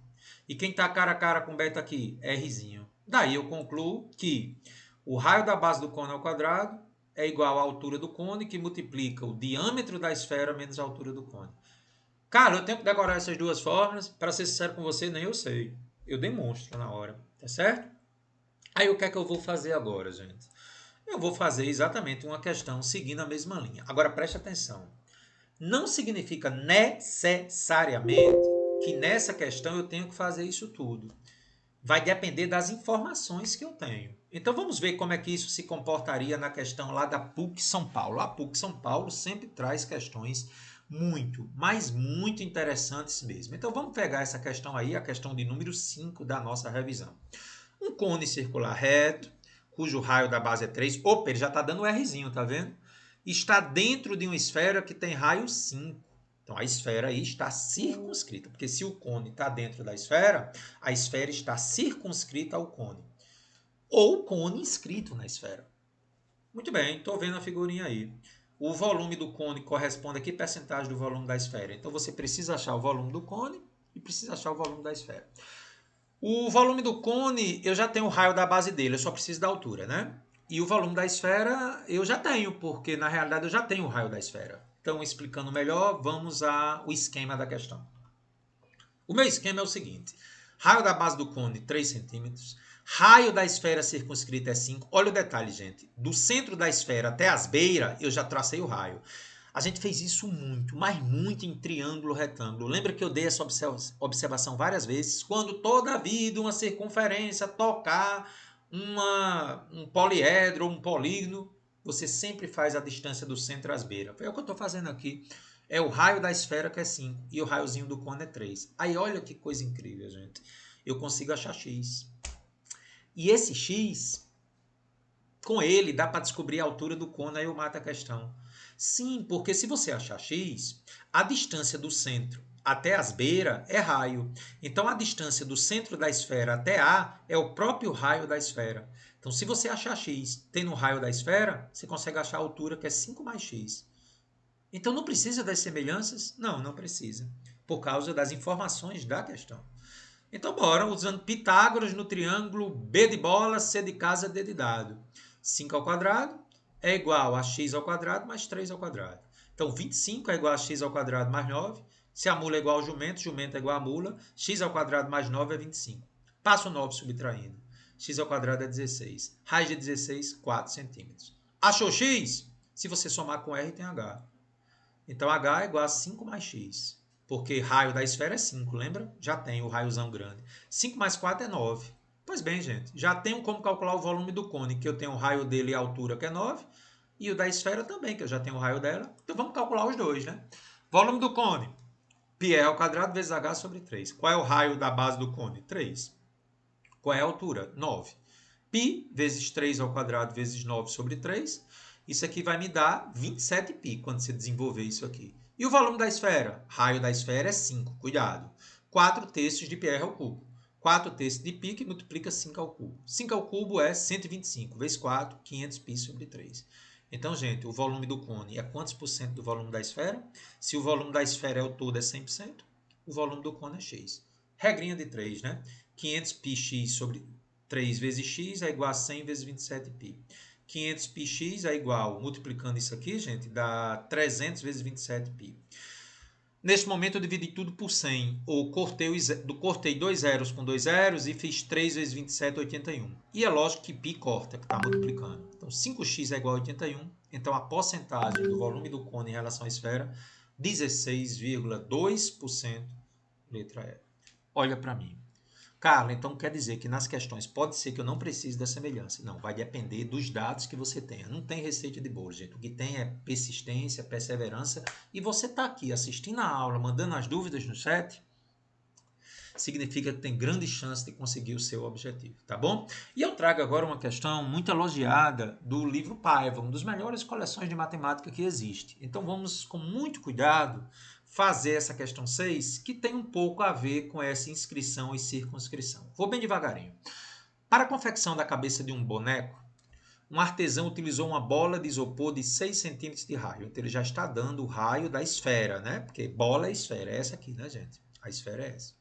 E quem está cara a cara com beta aqui? Rzinho. Daí eu concluo que o raio da base do cone ao quadrado é igual à altura do cone, que multiplica o diâmetro da esfera menos a altura do cone. Cara, eu tenho que decorar essas duas fórmulas. Para ser sincero com você, nem eu sei. Eu demonstro na hora, tá certo? Aí o que é que eu vou fazer agora, gente? Eu vou fazer exatamente uma questão seguindo a mesma linha. Agora preste atenção. Não significa necessariamente que nessa questão eu tenho que fazer isso tudo. Vai depender das informações que eu tenho. Então vamos ver como é que isso se comportaria na questão lá da PUC São Paulo. A PUC São Paulo sempre traz questões muito, mas muito interessantes mesmo. Então vamos pegar essa questão aí, a questão de número 5 da nossa revisão. Um cone circular reto, cujo raio da base é 3. Opa, ele já está dando Rzinho, tá vendo? Está dentro de uma esfera que tem raio 5. Então a esfera aí está circunscrita, porque se o cone está dentro da esfera, a esfera está circunscrita ao cone. Ou o cone inscrito na esfera. Muito bem, estou vendo a figurinha aí. O volume do cone corresponde a que percentagem do volume da esfera? Então você precisa achar o volume do cone e precisa achar o volume da esfera. O volume do cone, eu já tenho o raio da base dele, eu só preciso da altura, né? E o volume da esfera eu já tenho, porque na realidade eu já tenho o raio da esfera. Então, explicando melhor, vamos ao esquema da questão. O meu esquema é o seguinte: raio da base do cone, 3 centímetros. Raio da esfera circunscrita é 5. Olha o detalhe, gente. Do centro da esfera até as beiras, eu já tracei o raio. A gente fez isso muito, mas muito em triângulo retângulo. Lembra que eu dei essa observação várias vezes? Quando toda vida uma circunferência tocar um poliedro ou um polígono, você sempre faz a distância do centro às beiras. É o que eu estou fazendo aqui. É o raio da esfera que é 5 e o raiozinho do cone é 3. Aí olha que coisa incrível, gente. Eu consigo achar x. E esse x, com ele, dá para descobrir a altura do cone, aí eu mato a questão. Sim, porque se você achar x, a distância do centro até as beiras é raio. Então, a distância do centro da esfera até A é o próprio raio da esfera. Então, se você achar x tendo o raio da esfera, você consegue achar a altura, que é 5 mais x. Então, não precisa das semelhanças? Não, não precisa, por causa das informações da questão. Então, bora, usando Pitágoras no triângulo B de bola, C de casa, D de dado. 5 ao quadrado é igual a x ao quadrado mais 3 ao quadrado. Então, 25 é igual a x ao quadrado mais 9. Se a mula é igual ao jumento, jumento é igual a mula. X ao quadrado mais 9 é 25. Passo 9 subtraindo. X ao quadrado é 16. Raiz de 16, 4 centímetros. Achou x? Se você somar com R, tem h. Então, h é igual a 5 mais x. Porque raio da esfera é 5, lembra? Já tem o raiozão grande. 5 mais 4 é 9. Pois bem, gente, já tenho como calcular o volume do cone, que eu tenho o raio dele e a altura, que é 9, e o da esfera também, que eu já tenho o raio dela. Então vamos calcular os dois, né? Volume do cone, πr ao quadrado vezes h sobre 3. Qual é o raio da base do cone? 3. Qual é a altura? 9. Π vezes 3 ao quadrado vezes 9 sobre 3. Isso aqui vai me dar 27π quando você desenvolver isso aqui. E o volume da esfera? Raio da esfera é 5, cuidado. 4 terços de πr ao cubo. 4 terços de π que multiplica 5 ao cubo. 5 ao cubo é 125 vezes 4, 500π sobre 3. Então, gente, o volume do cone é quantos por cento do volume da esfera? Se o volume da esfera é o todo, é 100%, o volume do cone é x. Regrinha de 3, né? 500πx sobre 3 vezes x é igual a 100 vezes 27π. 500πx é igual, multiplicando isso aqui, gente, dá 300 vezes 27π. Neste momento eu dividi tudo por 100, ou cortei 2 zeros com 2 zeros e fiz 3 vezes 27, 81. E é lógico que π corta, que está multiplicando. Então 5x é igual a 81, então a porcentagem do volume do cone em relação à esfera, 16,2%, letra E. Olha para mim. Carla, então quer dizer que nas questões pode ser que eu não precise da semelhança. Não, vai depender dos dados que você tenha. Não tem receita de bolo, gente. O que tem é persistência, perseverança. E você está aqui assistindo a aula, mandando as dúvidas no chat, significa que tem grande chance de conseguir o seu objetivo, tá bom? E eu trago agora uma questão muito elogiada do livro Paiva, uma das melhores coleções de matemática que existe. Então vamos com muito cuidado fazer essa questão 6, que tem um pouco a ver com essa inscrição e circunscrição. Vou bem devagarinho. Para a confecção da cabeça de um boneco, um artesão utilizou uma bola de isopor de 6 centímetros de raio. Então ele já está dando o raio da esfera, né? Porque bola é esfera, é essa aqui, né, gente? A esfera é essa.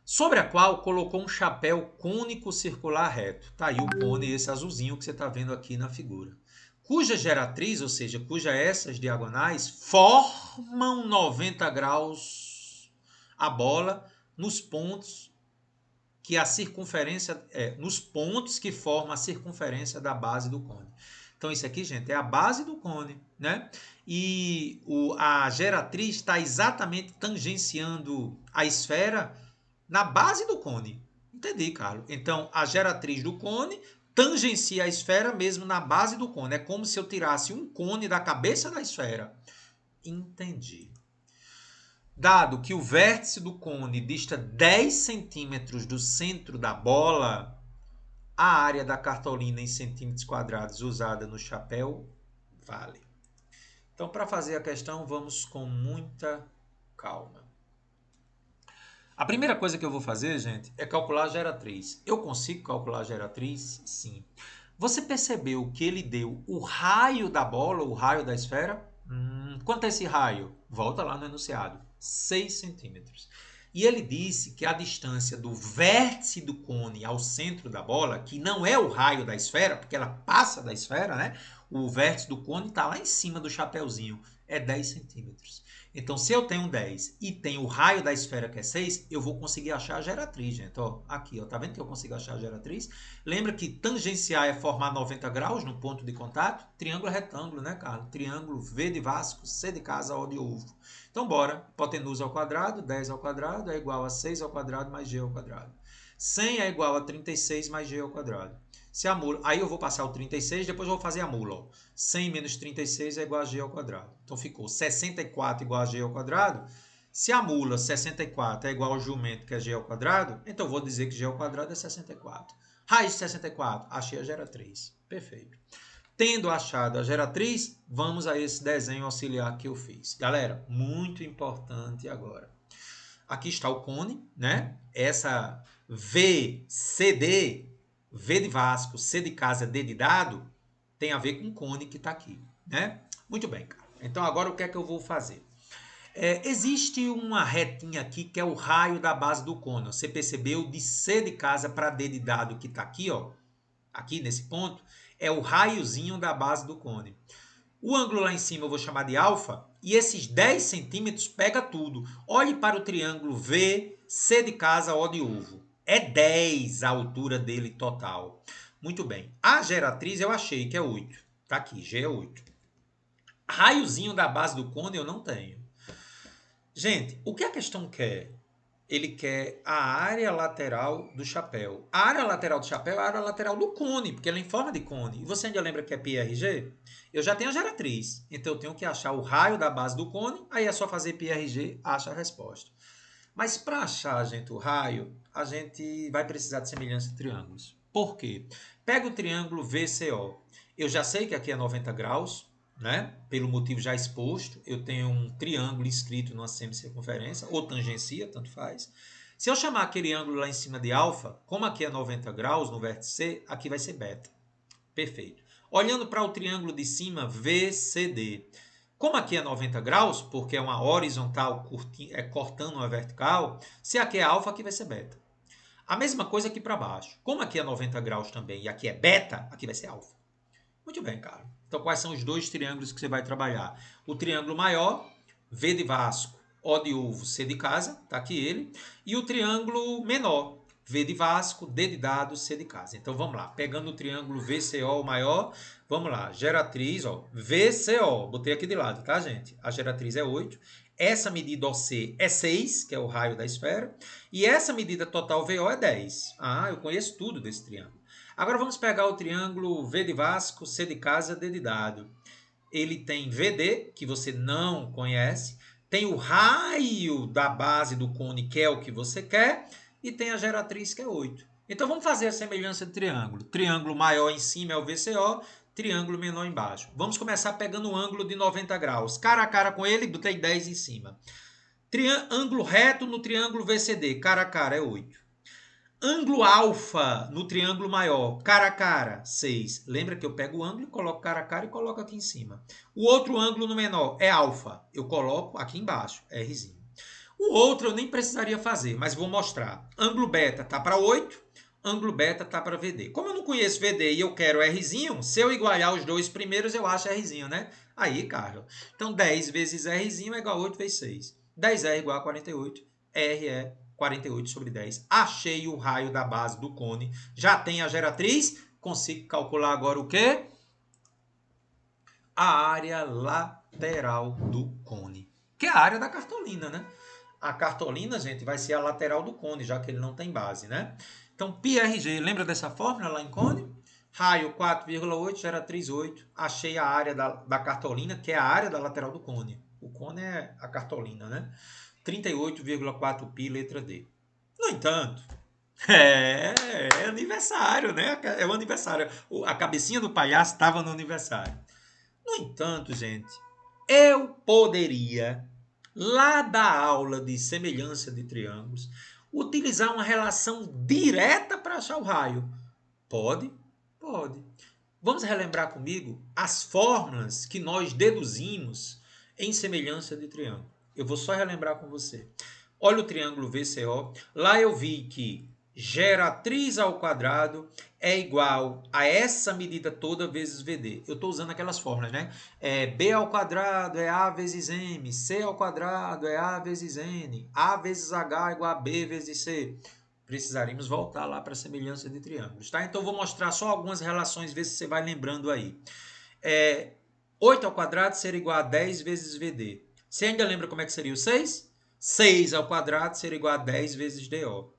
Sobre a qual colocou um chapéu cônico circular reto. Tá aí o cone, esse azulzinho que você está vendo aqui na figura. Cuja geratriz, ou seja, cuja essas diagonais, formam 90 graus a bola nos pontos que a circunferência nos pontos que formam a circunferência da base do cone. Então isso aqui, gente, é a base do cone, né? E a geratriz está exatamente tangenciando a esfera na base do cone. Entendi, Carlos. Então a geratriz do cone tangencia a esfera mesmo na base do cone. É como se eu tirasse um cone da cabeça da esfera. Entendi. Dado que o vértice do cone dista 10 centímetros do centro da bola, a área da cartolina em centímetros quadrados usada no chapéu vale. Então, para fazer a questão, vamos com muita calma. A primeira coisa que eu vou fazer, gente, é calcular a geratriz. Eu consigo calcular a geratriz? Sim. Você percebeu que ele deu o raio da bola, o raio da esfera? Quanto é esse raio? Volta lá no enunciado. 6 centímetros. E ele disse que a distância do vértice do cone ao centro da bola, que não é o raio da esfera, porque ela passa da esfera, né? O vértice do cone está lá em cima do chapéuzinho, é 10 centímetros. Então, se eu tenho 10 e tenho o raio da esfera que é 6, eu vou conseguir achar a geratriz, gente. Ó, aqui, ó, tá vendo que eu consigo achar a geratriz? Lembra que tangenciar é formar 90 graus no ponto de contato? Triângulo é retângulo, né, Carlos? Triângulo V de Vasco, C de casa, O de ovo. Então, bora. Hipotenusa ao quadrado, 10 ao quadrado é igual a 6 ao quadrado mais G ao quadrado. 100 é igual a 36 mais G ao quadrado. Se a mula, aí eu vou passar o 36, depois eu vou fazer a mula. Ó. 100 menos 36 é igual a G ao quadrado. Então ficou 64 igual a G ao quadrado. Se a mula 64 é igual ao jumento, que é G ao quadrado, então eu vou dizer que G ao quadrado é 64. Raiz de 64, achei a geratriz. Perfeito. Tendo achado a geratriz, vamos a esse desenho auxiliar que eu fiz. Galera, muito importante agora. Aqui está o cone, né? Essa VCD, V de Vasco, C de casa, D de dado, tem a ver com o cone que está aqui, né? Muito bem, cara. Então agora o que é que eu vou fazer? Existe uma retinha aqui que é o raio da base do cone. Você percebeu de C de casa para D de dado que está aqui, ó? Aqui nesse ponto, é o raiozinho da base do cone. O ângulo lá em cima eu vou chamar de alfa, e esses 10 centímetros pega tudo. Olhe para o triângulo V, C de casa, O de ovo. É 10 a altura dele total. Muito bem. A geratriz eu achei que é 8. Tá aqui, G é 8. Raiozinho da base do cone eu não tenho. Gente, o que a questão quer? Ele quer a área lateral do chapéu. A área lateral do chapéu é a área lateral do cone, porque ela é em forma de cone. E você ainda lembra que é πRG? Eu já tenho a geratriz, então eu tenho que achar o raio da base do cone, aí é só fazer πRG, acha a resposta. Mas para achar, gente, o raio, a gente vai precisar de semelhança de triângulos. Por quê? Pega o triângulo VCO. Eu já sei que aqui é 90 graus, né? Pelo motivo já exposto, eu tenho um triângulo inscrito numa semicircunferência, ou tangencia, tanto faz. Se eu chamar aquele ângulo lá em cima de alfa, como aqui é 90 graus no vértice C, aqui vai ser beta. Perfeito. Olhando para o triângulo de cima, VCD. Como aqui é 90 graus, porque é uma horizontal cortando uma vertical, se aqui é alfa, aqui vai ser beta. A mesma coisa aqui para baixo. Como aqui é 90 graus também e aqui é beta, aqui vai ser alfa. Muito bem, cara. Então, quais são os dois triângulos que você vai trabalhar? O triângulo maior, V de Vasco, O de ovo, C de casa, tá aqui ele. E o triângulo menor, V de Vasco, D de dado, C de casa. Então vamos lá, pegando o triângulo VCO o maior, vamos lá, geratriz, ó, VCO, botei aqui de lado, tá, gente? A geratriz é 8. Essa medida OC é 6, que é o raio da esfera. E essa medida total VO é 10. Ah, eu conheço tudo desse triângulo. Agora vamos pegar o triângulo V de Vasco, C de casa, D de dado. Ele tem VD, que você não conhece, tem o raio da base do cone, que é o que você quer, e tem a geratriz, que é 8. Então vamos fazer a semelhança de triângulo. Triângulo maior em cima é o VCO, triângulo menor embaixo. Vamos começar pegando o ângulo de 90 graus. Cara a cara com ele, botei 10 em cima. Ângulo reto no triângulo VCD, cara a cara é 8. Ângulo alfa no triângulo maior, cara a cara, 6. Lembra que eu pego o ângulo, coloco cara a cara e coloco aqui em cima. O outro ângulo no menor é alfa. Eu coloco aqui embaixo, Rzinho. O outro eu nem precisaria fazer, mas vou mostrar. Ângulo beta tá para 8, ângulo beta tá para VD. Como eu não conheço VD e eu quero Rzinho, se eu igualar os dois primeiros, eu acho Rzinho, né? Aí, Carlos. Então, 10 vezes Rzinho é igual a 8 vezes 6. 10R é igual a 48. R é 48 sobre 10. Achei o raio da base do cone. Já tem a geratriz. Consigo calcular agora o quê? A área lateral do cone. Que é a área da cartolina, né? A cartolina, gente, vai ser a lateral do cone, já que ele não tem base, né? Então, πRG, lembra dessa fórmula lá em cone? Raio 4,8, geratriz 8. Achei a área da cartolina, que é a área da lateral do cone. O cone é a cartolina, né? 38,4 π, letra D. No entanto, é aniversário, né? É o aniversário. A cabecinha do palhaço estava no aniversário. No entanto, gente, eu poderia, lá da aula de semelhança de triângulos, utilizar uma relação direta para achar o raio. Pode? Pode. Vamos relembrar comigo as fórmulas que nós deduzimos em semelhança de triângulo. Eu vou só relembrar com você. Olha o triângulo VCO. Lá eu vi que geratriz ao quadrado é igual a essa medida toda vezes VD. Eu estou usando aquelas fórmulas, né? B ao quadrado é A vezes M. C ao quadrado é A vezes N. A vezes H é igual a B vezes C. Precisaríamos voltar lá para a semelhança de triângulos, tá? Então, eu vou mostrar só algumas relações, ver se você vai lembrando aí. 8 ao quadrado seria igual a 10 vezes VD. Você ainda lembra como é que seria o 6? 6 ao quadrado seria igual a 10 vezes DO.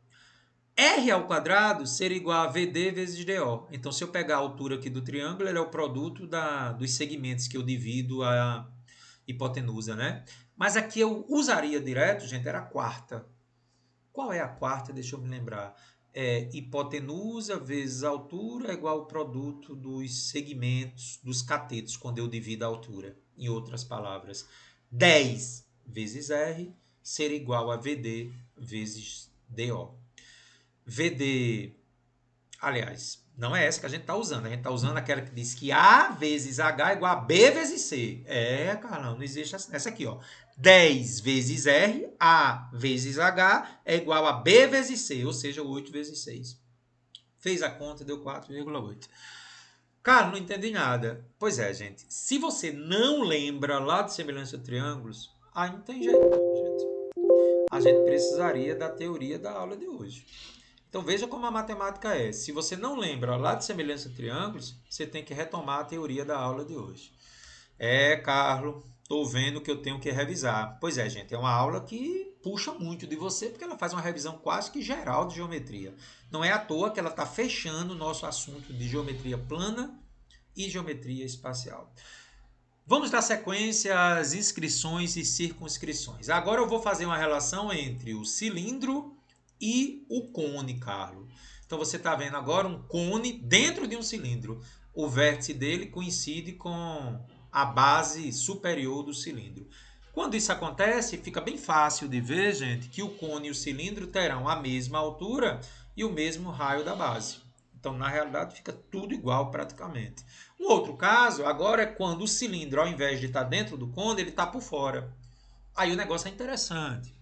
R ao quadrado seria igual a VD vezes DO. Então, se eu pegar a altura aqui do triângulo, ele é o produto dos segmentos que eu divido a hipotenusa, né? Mas aqui eu usaria direto, gente, era a quarta. Qual é a quarta? Deixa eu me lembrar. Hipotenusa vezes altura é igual ao produto dos segmentos dos catetos, quando eu divido a altura. Em outras palavras, 10 vezes R seria igual a VD vezes DO. VD, aliás, não é essa que a gente está usando. A gente está usando aquela que diz que A vezes H é igual a B vezes C. Carlão, não existe essa aqui, ó. 10 vezes R, A vezes H é igual a B vezes C, ou seja, 8 vezes 6. Fez a conta, deu 4,8. Cara, não entendi nada. Pois é, gente. Se você não lembra lá de semelhança de triângulos, aí não tem jeito não, gente. A gente precisaria da teoria da aula de hoje. Então veja como a matemática é. Se você não lembra lá de semelhança de triângulos, você tem que retomar a teoria da aula de hoje. Carlos, estou vendo que eu tenho que revisar. Pois é, gente, é uma aula que puxa muito de você, porque ela faz uma revisão quase que geral de geometria. Não é à toa que ela está fechando o nosso assunto de geometria plana e geometria espacial. Vamos dar sequência às inscrições e circunscrições. Agora eu vou fazer uma relação entre o cilindro e o cone, Carlos. Então você está vendo agora um cone dentro de um cilindro. O vértice dele coincide com a base superior do cilindro. Quando isso acontece, fica bem fácil de ver, gente, que o cone e o cilindro terão a mesma altura e o mesmo raio da base. Então, na realidade, fica tudo igual praticamente. Um outro caso, agora é quando o cilindro, ao invés de estar dentro do cone, ele está por fora. Aí o negócio é interessante.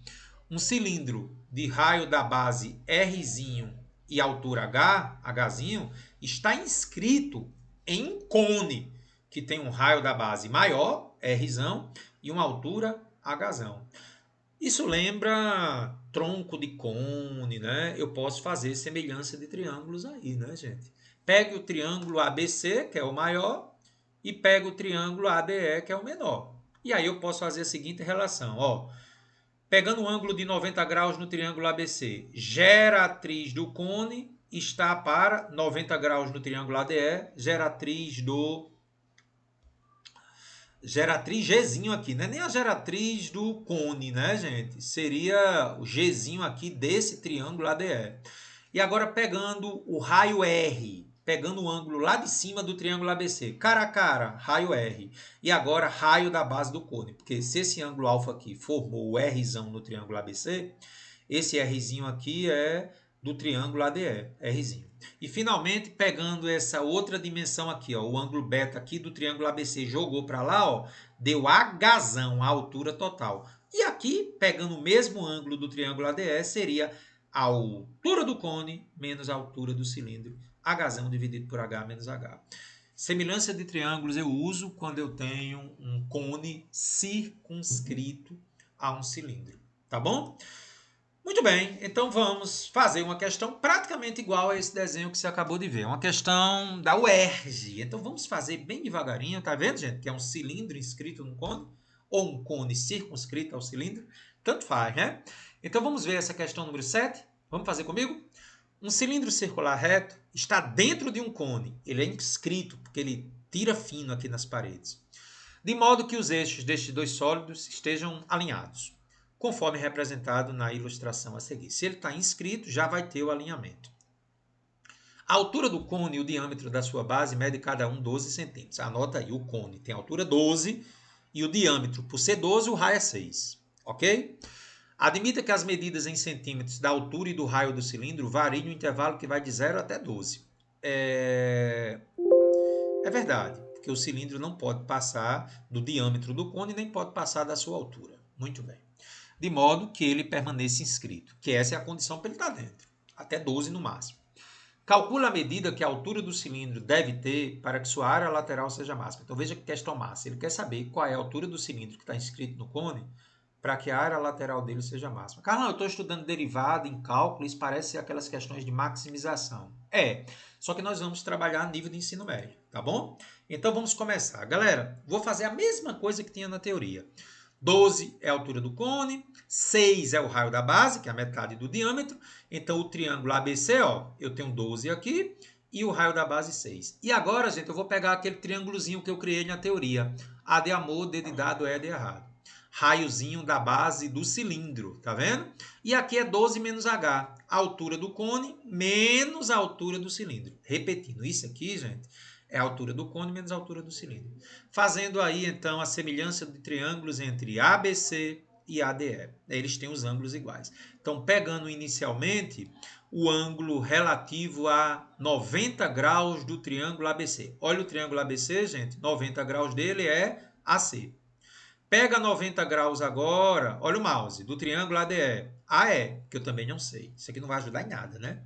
Um cilindro de raio da base Rzinho e altura H, Hzinho, está inscrito em um cone, que tem um raio da base maior, Rzão, e uma altura Hzão. Isso lembra tronco de cone, né? Eu posso fazer semelhança de triângulos aí, né, gente? Pegue o triângulo ABC, que é o maior, e pego o triângulo ADE, que é o menor. E aí eu posso fazer a seguinte relação, ó. Pegando o ângulo de 90 graus no triângulo ABC, geratriz do cone está para 90 graus no triângulo ADE, geratriz Gzinho aqui, não é nem a geratriz do cone, né, gente? Seria o Gzinho aqui desse triângulo ADE. E agora pegando o raio R, pegando o ângulo lá de cima do triângulo ABC, cara a cara, raio R. E agora raio da base do cone, porque se esse ângulo alfa aqui formou o Rzão no triângulo ABC, esse Rzinho aqui é do triângulo ADE, Rzinho. E finalmente, pegando essa outra dimensão aqui, ó, o ângulo beta aqui do triângulo ABC, jogou para lá, ó, deu Hzão, a altura total. E aqui, pegando o mesmo ângulo do triângulo ADE, seria a altura do cone menos a altura do cilindro, Hzão dividido por H menos H. Semelhança de triângulos eu uso quando eu tenho um cone circunscrito a um cilindro, tá bom? Muito bem, então vamos fazer uma questão praticamente igual a esse desenho que você acabou de ver. Uma questão da UERJ. Então vamos fazer bem devagarinho, tá vendo, gente? Que é um cilindro inscrito no cone, ou um cone circunscrito ao cilindro. Tanto faz, né? Então vamos ver essa questão número 7. Vamos fazer comigo? Um cilindro circular reto está dentro de um cone. Ele é inscrito, porque ele tira fino aqui nas paredes. De modo que os eixos destes dois sólidos estejam alinhados, conforme representado na ilustração a seguir. Se ele está inscrito, já vai ter o alinhamento. A altura do cone e o diâmetro da sua base mede cada um 12 centímetros. Anota aí, o cone tem altura 12 e o diâmetro, por ser 12, o raio é 6. Ok? Admita que as medidas em centímetros da altura e do raio do cilindro variem no intervalo que vai de 0 até 12. É verdade, porque o cilindro não pode passar do diâmetro do cone nem pode passar da sua altura. Muito bem. De modo que ele permaneça inscrito, que essa é a condição para ele estar dentro, até 12 no máximo. Calcula a medida que a altura do cilindro deve ter para que sua área lateral seja máxima. Então veja que questão massa. Ele quer saber qual é a altura do cilindro que está inscrito no cone para que a área lateral dele seja máxima. Carlão, eu estou estudando derivada em cálculo, isso parece ser aquelas questões de maximização. Só que nós vamos trabalhar a nível de ensino médio, tá bom? Então vamos começar. Galera, vou fazer a mesma coisa que tinha na teoria. 12 é a altura do cone, 6 é o raio da base, que é a metade do diâmetro. Então, o triângulo ABC, ó, eu tenho 12 aqui e o raio da base 6. E agora, gente, eu vou pegar aquele triângulozinho que eu criei na teoria. A de amor, D de dado, E de errado. Raiozinho da base do cilindro, tá vendo? E aqui é 12 menos H, a altura do cone menos a altura do cilindro. Repetindo, isso aqui, gente, é a altura do cone menos a altura do cilindro. Fazendo aí, então, a semelhança de triângulos entre ABC e ADE. Eles têm os ângulos iguais. Então, pegando inicialmente o ângulo relativo a 90 graus do triângulo ABC. Olha o triângulo ABC, gente. 90 graus dele é AC. Pega 90 graus agora, olha o mouse, do triângulo ADE. AE, que eu também não sei. Isso aqui não vai ajudar em nada, né?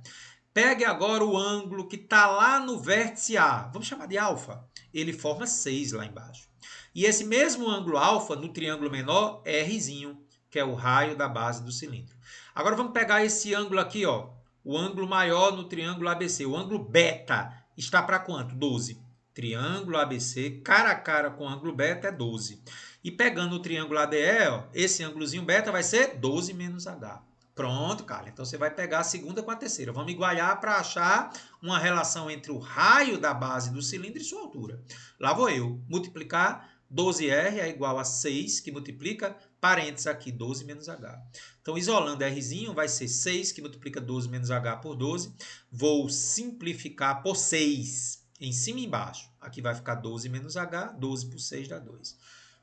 Pegue agora o ângulo que está lá no vértice A. Vamos chamar de alfa. Ele forma 6 lá embaixo. E esse mesmo ângulo alfa no triângulo menor é Rzinho, que é o raio da base do cilindro. Agora vamos pegar esse ângulo aqui, ó, o ângulo maior no triângulo ABC. O ângulo beta está para quanto? 12. Triângulo ABC, cara a cara com o ângulo beta é 12. E pegando o triângulo ADE, ó, esse ângulozinho beta vai ser 12 menos H. Pronto, cara. Então você vai pegar a segunda com a terceira. Vamos igualar para achar uma relação entre o raio da base do cilindro e sua altura. Lá vou eu. Multiplicar 12R é igual a 6, que multiplica, parênteses aqui, 12 menos H. Então, isolando Rzinho, vai ser 6, que multiplica 12 menos H por 12. Vou simplificar por 6, em cima e embaixo. Aqui vai ficar 12 menos H, 12 por 6 dá 2.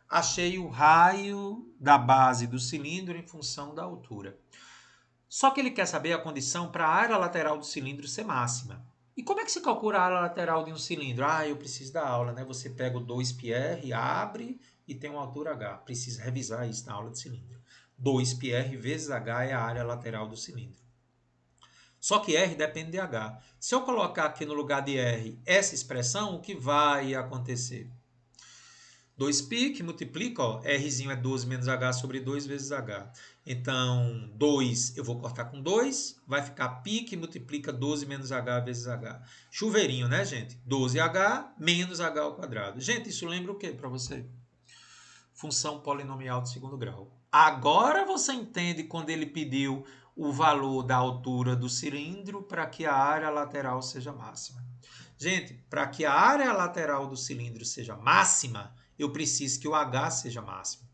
Achei o raio da base do cilindro em função da altura. Só que ele quer saber a condição para a área lateral do cilindro ser máxima. E como é que se calcula a área lateral de um cilindro? Eu preciso da aula, né? Você pega o 2πr, abre e tem uma altura H. Precisa revisar isso na aula de cilindro. 2πr vezes H é a área lateral do cilindro. Só que R depende de H. Se eu colocar aqui no lugar de R essa expressão, o que vai acontecer? 2π que multiplica, ó, Rzinho é 12 menos H sobre 2 vezes H. Então, 2 eu vou cortar com 2, vai ficar π que multiplica 12 menos H vezes H. Chuveirinho, né, gente? 12H menos H ao quadrado. Gente, isso lembra o que para você? Função polinomial de segundo grau. Agora você entende quando ele pediu o valor da altura do cilindro para que a área lateral seja máxima. Gente, para que a área lateral do cilindro seja máxima, eu preciso que o H seja máximo.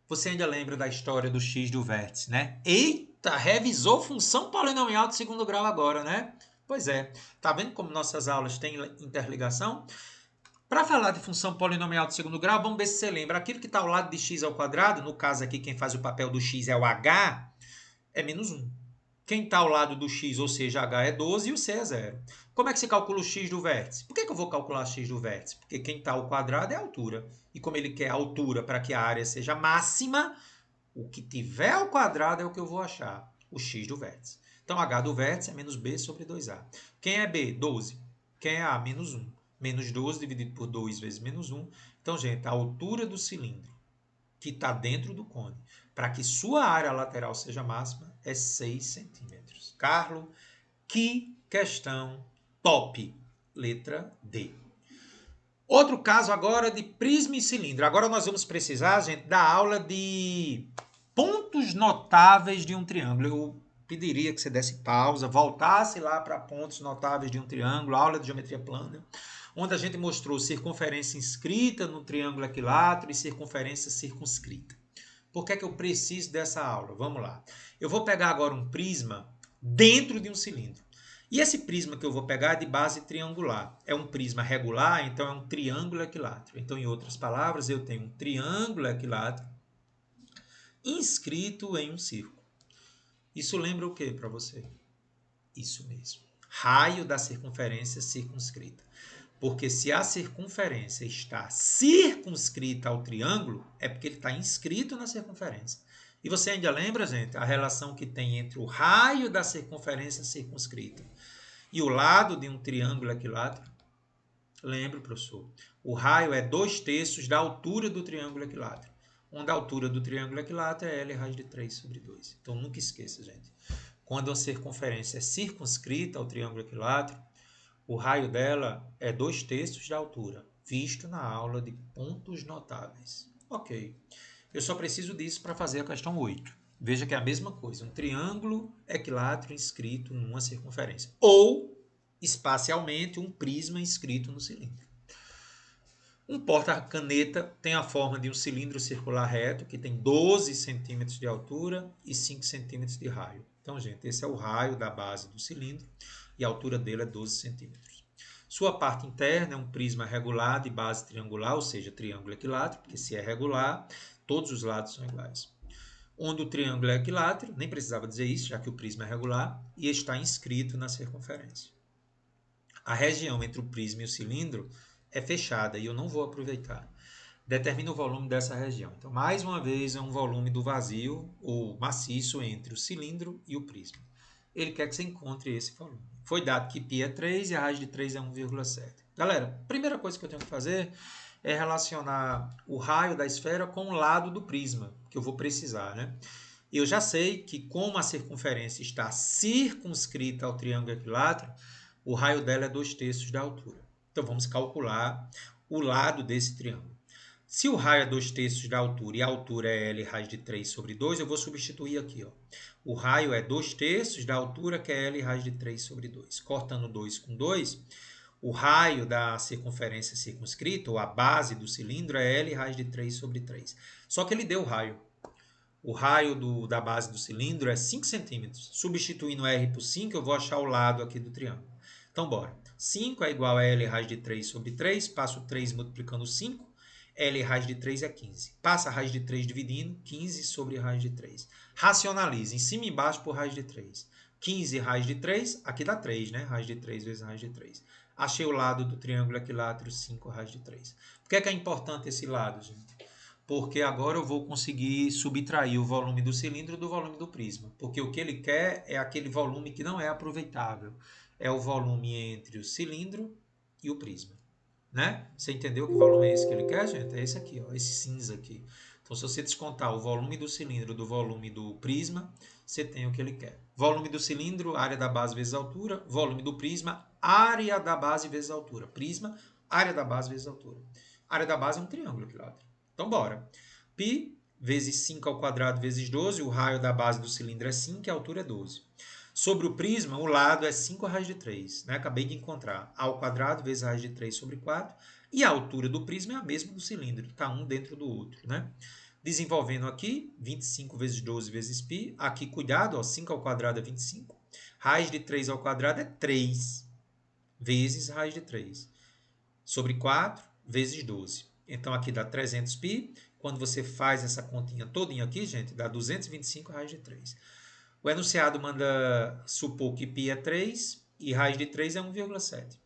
Você ainda lembra da história do x do vértice, né? Eita, revisou função polinomial de segundo grau agora, né? Pois é. Tá vendo como nossas aulas têm interligação? Para falar de função polinomial de segundo grau, vamos ver se você lembra. Aquilo que está ao lado de x ao quadrado, no caso aqui quem faz o papel do x é o h, é menos 1. Quem está ao lado do x, ou seja, h é 12 e o c é 0. Como é que se calcula o x do vértice? Por que eu vou calcular x do vértice? Porque quem está ao quadrado é a altura. E como ele quer a altura para que a área seja máxima, o que tiver ao quadrado é o que eu vou achar, o x do vértice. Então, h do vértice é menos b sobre 2a. Quem é b? 12. Quem é a? Menos 1. Menos 12 dividido por 2 vezes menos 1. Então, gente, a altura do cilindro que está dentro do cone, para que sua área lateral seja máxima, é 6 centímetros. Carlos, que questão top! Letra D. Outro caso agora de prisma e cilindro. Agora nós vamos precisar, gente, da aula de pontos notáveis de um triângulo. Eu pediria que você desse pausa, voltasse lá para pontos notáveis de um triângulo, aula de geometria plana, onde a gente mostrou circunferência inscrita no triângulo equilátero e circunferência circunscrita. Por que é que eu preciso dessa aula? Vamos lá. Eu vou pegar agora um prisma dentro de um cilindro. E esse prisma que eu vou pegar é de base triangular. É um prisma regular, então é um triângulo equilátero. Então, em outras palavras, eu tenho um triângulo equilátero inscrito em um círculo. Isso lembra o que para você? Isso mesmo. Raio da circunferência circunscrita. Porque se a circunferência está circunscrita ao triângulo, é porque ele está inscrito na circunferência. E você ainda lembra, gente, a relação que tem entre o raio da circunferência circunscrita e o lado de um triângulo equilátero? Lembra, professor? O raio é 2/3 da altura do triângulo equilátero. Onde a altura do triângulo equilátero é L raiz de 3 sobre 2. Então, nunca esqueça, gente. Quando a circunferência é circunscrita ao triângulo equilátero, o raio dela é 2/3 da altura, visto na aula de pontos notáveis. Ok. Eu só preciso disso para fazer a questão 8. Veja que é a mesma coisa. Um triângulo equilátero inscrito numa circunferência. Ou, espacialmente, um prisma inscrito no cilindro. Um porta-caneta tem a forma de um cilindro circular reto, que tem 12 centímetros de altura e 5 centímetros de raio. Então, gente, esse é o raio da base do cilindro e a altura dele é 12 centímetros. Sua parte interna é um prisma regular de base triangular, ou seja, triângulo equilátero, porque se é regular, todos os lados são iguais. Onde o triângulo é equilátero, nem precisava dizer isso, já que o prisma é regular, e está inscrito na circunferência. A região entre o prisma e o cilindro é fechada e eu não vou aproveitar. Determina o volume dessa região. Então, mais uma vez, é um volume do vazio ou maciço entre o cilindro e o prisma. Ele quer que você encontre esse volume. Foi dado que π é 3 e a raiz de 3 é 1,7. Galera, a primeira coisa que eu tenho que fazer é relacionar o raio da esfera com o lado do prisma, que eu vou precisar, né? Eu já sei que como a circunferência está circunscrita ao triângulo equilátero, o raio dela é 2/3 da altura. Então, vamos calcular o lado desse triângulo. Se o raio é 2/3 da altura e a altura é L raiz de 3 sobre 2, eu vou substituir aqui. Ó. O raio é 2/3 da altura, que é L raiz de 3 sobre 2. Cortando 2 com 2, o raio da circunferência circunscrita, ou a base do cilindro, é L raiz de 3 sobre 3. Só que ele deu o raio. O raio da base do cilindro é 5 centímetros. Substituindo R por 5, eu vou achar o lado aqui do triângulo. Então, bora. 5 é igual a L raiz de 3 sobre 3. Passo 3 multiplicando 5. L raiz de 3 é 15. Passa a raiz de 3 dividindo. 15 sobre raiz de 3. Racionalize em cima e embaixo por raiz de 3. 15 raiz de 3. Aqui dá 3, né? Raiz de 3 vezes raiz de 3. Achei o lado do triângulo equilátero 5 raiz de 3. Por que é importante esse lado, gente? Porque agora eu vou conseguir subtrair o volume do cilindro do volume do prisma. Porque o que ele quer é aquele volume que não é aproveitável. É o volume entre o cilindro e o prisma. né? Você entendeu que volume é esse que ele quer, gente? É esse aqui, ó, esse cinza aqui. Então, se você descontar o volume do cilindro do volume do prisma, você tem o que ele quer. Volume do cilindro, área da base vezes altura. Volume do prisma, área da base vezes altura. Prisma, área da base vezes altura. Área da base é um triângulo aqui lá. Então, bora. Π vezes 5 ao quadrado vezes 12. O raio da base do cilindro é 5 e a altura é 12. Sobre o prisma, o lado é 5 raiz de 3. Né? Acabei de encontrar a ao quadrado vezes a raiz de 3 sobre 4. E a altura do prisma é a mesma do cilindro. Está um dentro do outro. Né? Desenvolvendo aqui, 25 vezes 12 vezes π. Aqui, cuidado, ó, 5 ao quadrado é 25. Raiz de 3 ao quadrado é 3 vezes raiz de 3. Sobre 4 vezes 12. Então, aqui dá 300π. Quando você faz essa continha todinha aqui, gente, dá 225 raiz de 3. O enunciado manda supor que π é 3 e raiz de 3 é 1,7.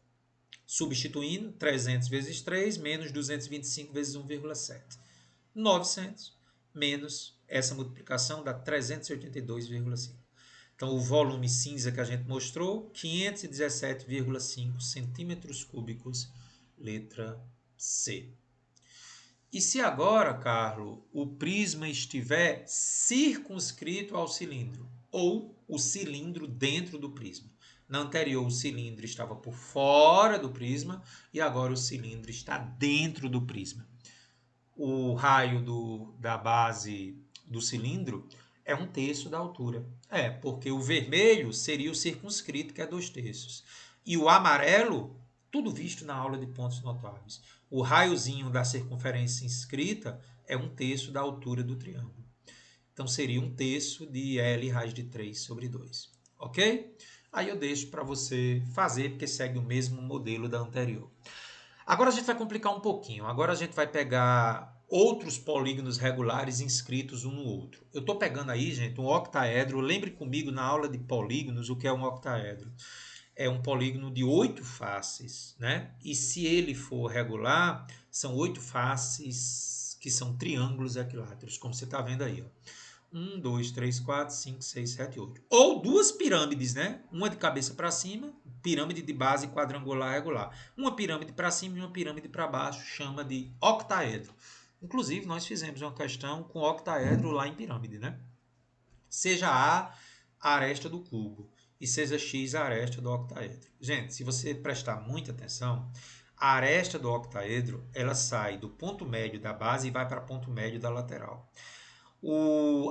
Substituindo, 300 vezes 3 menos 225 vezes 1,7. 900 menos essa multiplicação dá 382,5. Então, o volume cinza que a gente mostrou, 517,5 centímetros cúbicos, letra C. E se agora, Carlos, o prisma estiver circunscrito ao cilindro, ou o cilindro dentro do prisma? Na anterior, o cilindro estava por fora do prisma e agora o cilindro está dentro do prisma. O raio da base do cilindro é 1/3 da altura. Porque o vermelho seria o circunscrito, que é 2/3. E o amarelo, tudo visto na aula de pontos notáveis. O raiozinho da circunferência inscrita é 1/3 da altura do triângulo. Então, seria 1/3 de L raiz de 3 sobre 2. Ok? Aí eu deixo para você fazer, porque segue o mesmo modelo da anterior. Agora a gente vai complicar um pouquinho. Agora a gente vai pegar outros polígonos regulares inscritos um no outro. Eu estou pegando aí, gente, um octaedro. Lembre comigo na aula de polígonos o que é um octaedro. É um polígono de 8 faces, né? E se ele for regular, são 8 faces que são triângulos equiláteros, como você está vendo aí, ó. 1, 2, 3, 4, 5, 6, 7, 8. Ou duas pirâmides, né? Uma de cabeça para cima, pirâmide de base quadrangular regular. Uma pirâmide para cima e uma pirâmide para baixo, chama de octaedro. Inclusive, nós fizemos uma questão com octaedro lá em pirâmide, né? Seja A a aresta do cubo e seja X a aresta do octaedro. Gente, se você prestar muita atenção, a aresta do octaedro, ela sai do ponto médio da base e vai para o ponto médio da lateral.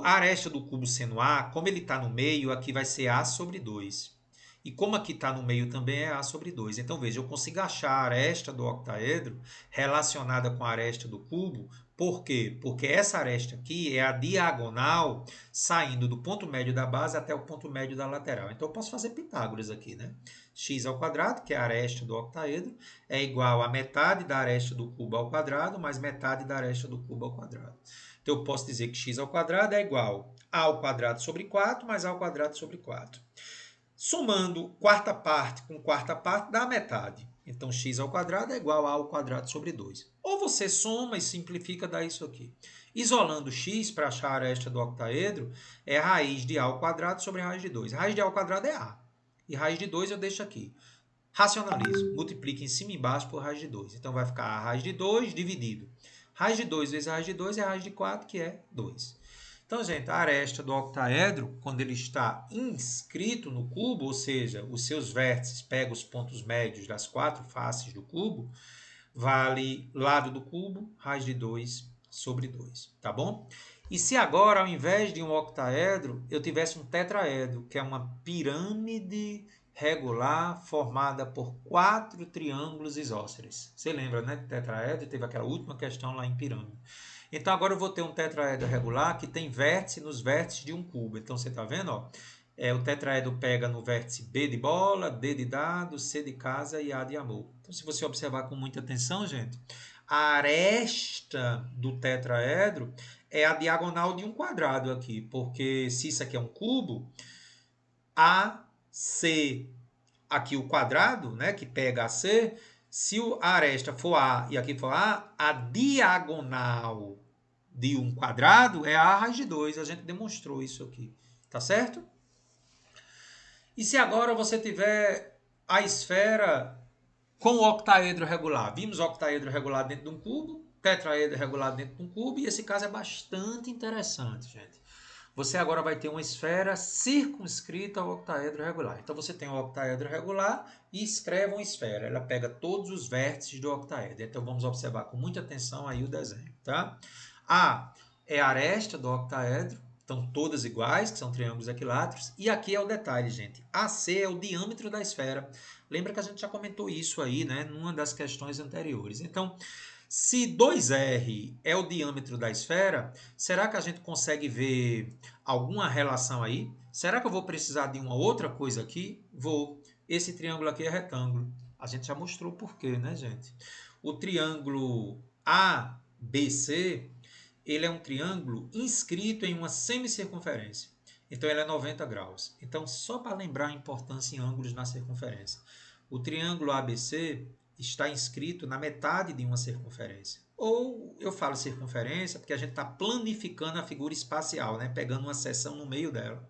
A aresta do cubo sendo A, como ele está no meio, aqui vai ser A sobre 2. E como aqui está no meio também é A sobre 2. Então, veja, eu consigo achar a aresta do octaedro relacionada com a aresta do cubo. Por quê? Porque essa aresta aqui é a diagonal saindo do ponto médio da base até o ponto médio da lateral. Então, eu posso fazer Pitágoras aqui, né? X ao quadrado, que é a aresta do octaedro, é igual a metade da aresta do cubo ao quadrado mais metade da aresta do cubo ao quadrado. Então, eu posso dizer que x ao quadrado é igual a ao quadrado sobre 4 mais a ao quadrado sobre 4. Somando quarta parte com quarta parte, dá a metade. Então, x ao quadrado é igual a ao quadrado sobre 2. Ou você soma e simplifica, dá isso aqui. Isolando x para achar a aresta do octaedro, é raiz de a ao quadrado sobre raiz de 2. Raiz de a ao quadrado é a. E raiz de 2 eu deixo aqui. Racionalizo. Multiplico em cima e embaixo por raiz de 2. Então, vai ficar a raiz de 2 dividido. Raiz de 2 vezes a raiz de 2 é a raiz de 4, que é 2. Então, gente, a aresta do octaedro, quando ele está inscrito no cubo, ou seja, os seus vértices pegam os pontos médios das 4 faces do cubo, vale lado do cubo, raiz de 2 sobre 2, tá bom? E se agora, ao invés de um octaedro, eu tivesse um tetraedro, que é uma pirâmide regular formada por 4 triângulos isósceles. Você lembra, né? Que tetraedro teve aquela última questão lá em pirâmide. Então, agora eu vou ter um tetraedro regular que tem vértice nos vértices de um cubo. Então, você está vendo? Ó, o tetraedro pega no vértice B de bola, D de dado, C de casa e A de amor. Então, se você observar com muita atenção, gente, a aresta do tetraedro é a diagonal de um quadrado aqui, porque se isso aqui é um cubo, AC, aqui o quadrado, né, que pega AC, se a aresta for A e aqui for a diagonal de um quadrado é A raiz de 2. A gente demonstrou isso aqui, tá certo? E se agora você tiver a esfera com o octaedro regular. Vimos o octaedro regular dentro de um cubo, tetraedro regular dentro de um cubo, e esse caso é bastante interessante, gente. Você agora vai ter uma esfera circunscrita ao octaedro regular. Então você tem o octaedro regular e escreve uma esfera. Ela pega todos os vértices do octaedro. Então vamos observar com muita atenção aí o desenho, tá? A é a aresta do octaedro, estão todas iguais, que são triângulos equiláteros. E aqui é o detalhe, gente. AC é o diâmetro da esfera. Lembra que a gente já comentou isso aí, né, numa das questões anteriores. Então, se 2R é o diâmetro da esfera, será que a gente consegue ver alguma relação aí? Será que eu vou precisar de uma outra coisa aqui? Vou. Esse triângulo aqui é retângulo. A gente já mostrou por quê, né, gente? O triângulo ABC, ele é um triângulo inscrito em uma semicircunferência. Então, ele é 90 graus. Então, só para lembrar a importância em ângulos na circunferência. O triângulo ABC está inscrito na metade de uma circunferência. Ou eu falo circunferência porque a gente está planificando a figura espacial, né? Pegando uma seção no meio dela.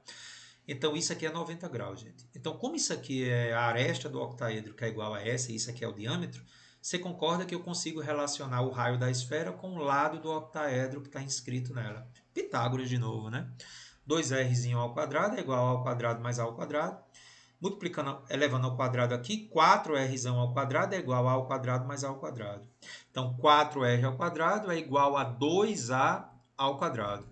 Então, isso aqui é 90 graus, gente. Então, como isso aqui é a aresta do octaedro, que é igual a essa, e isso aqui é o diâmetro, você concorda que eu consigo relacionar o raio da esfera com o lado do octaedro que está inscrito nela. Pitágoras de novo, né? 2r ao quadrado é igual ao quadrado mais a ao quadrado. Multiplicando, elevando ao quadrado aqui, 4r ao quadrado é igual a ao quadrado mais a ao quadrado. Então, 4r ao quadrado é igual a 2a ao quadrado.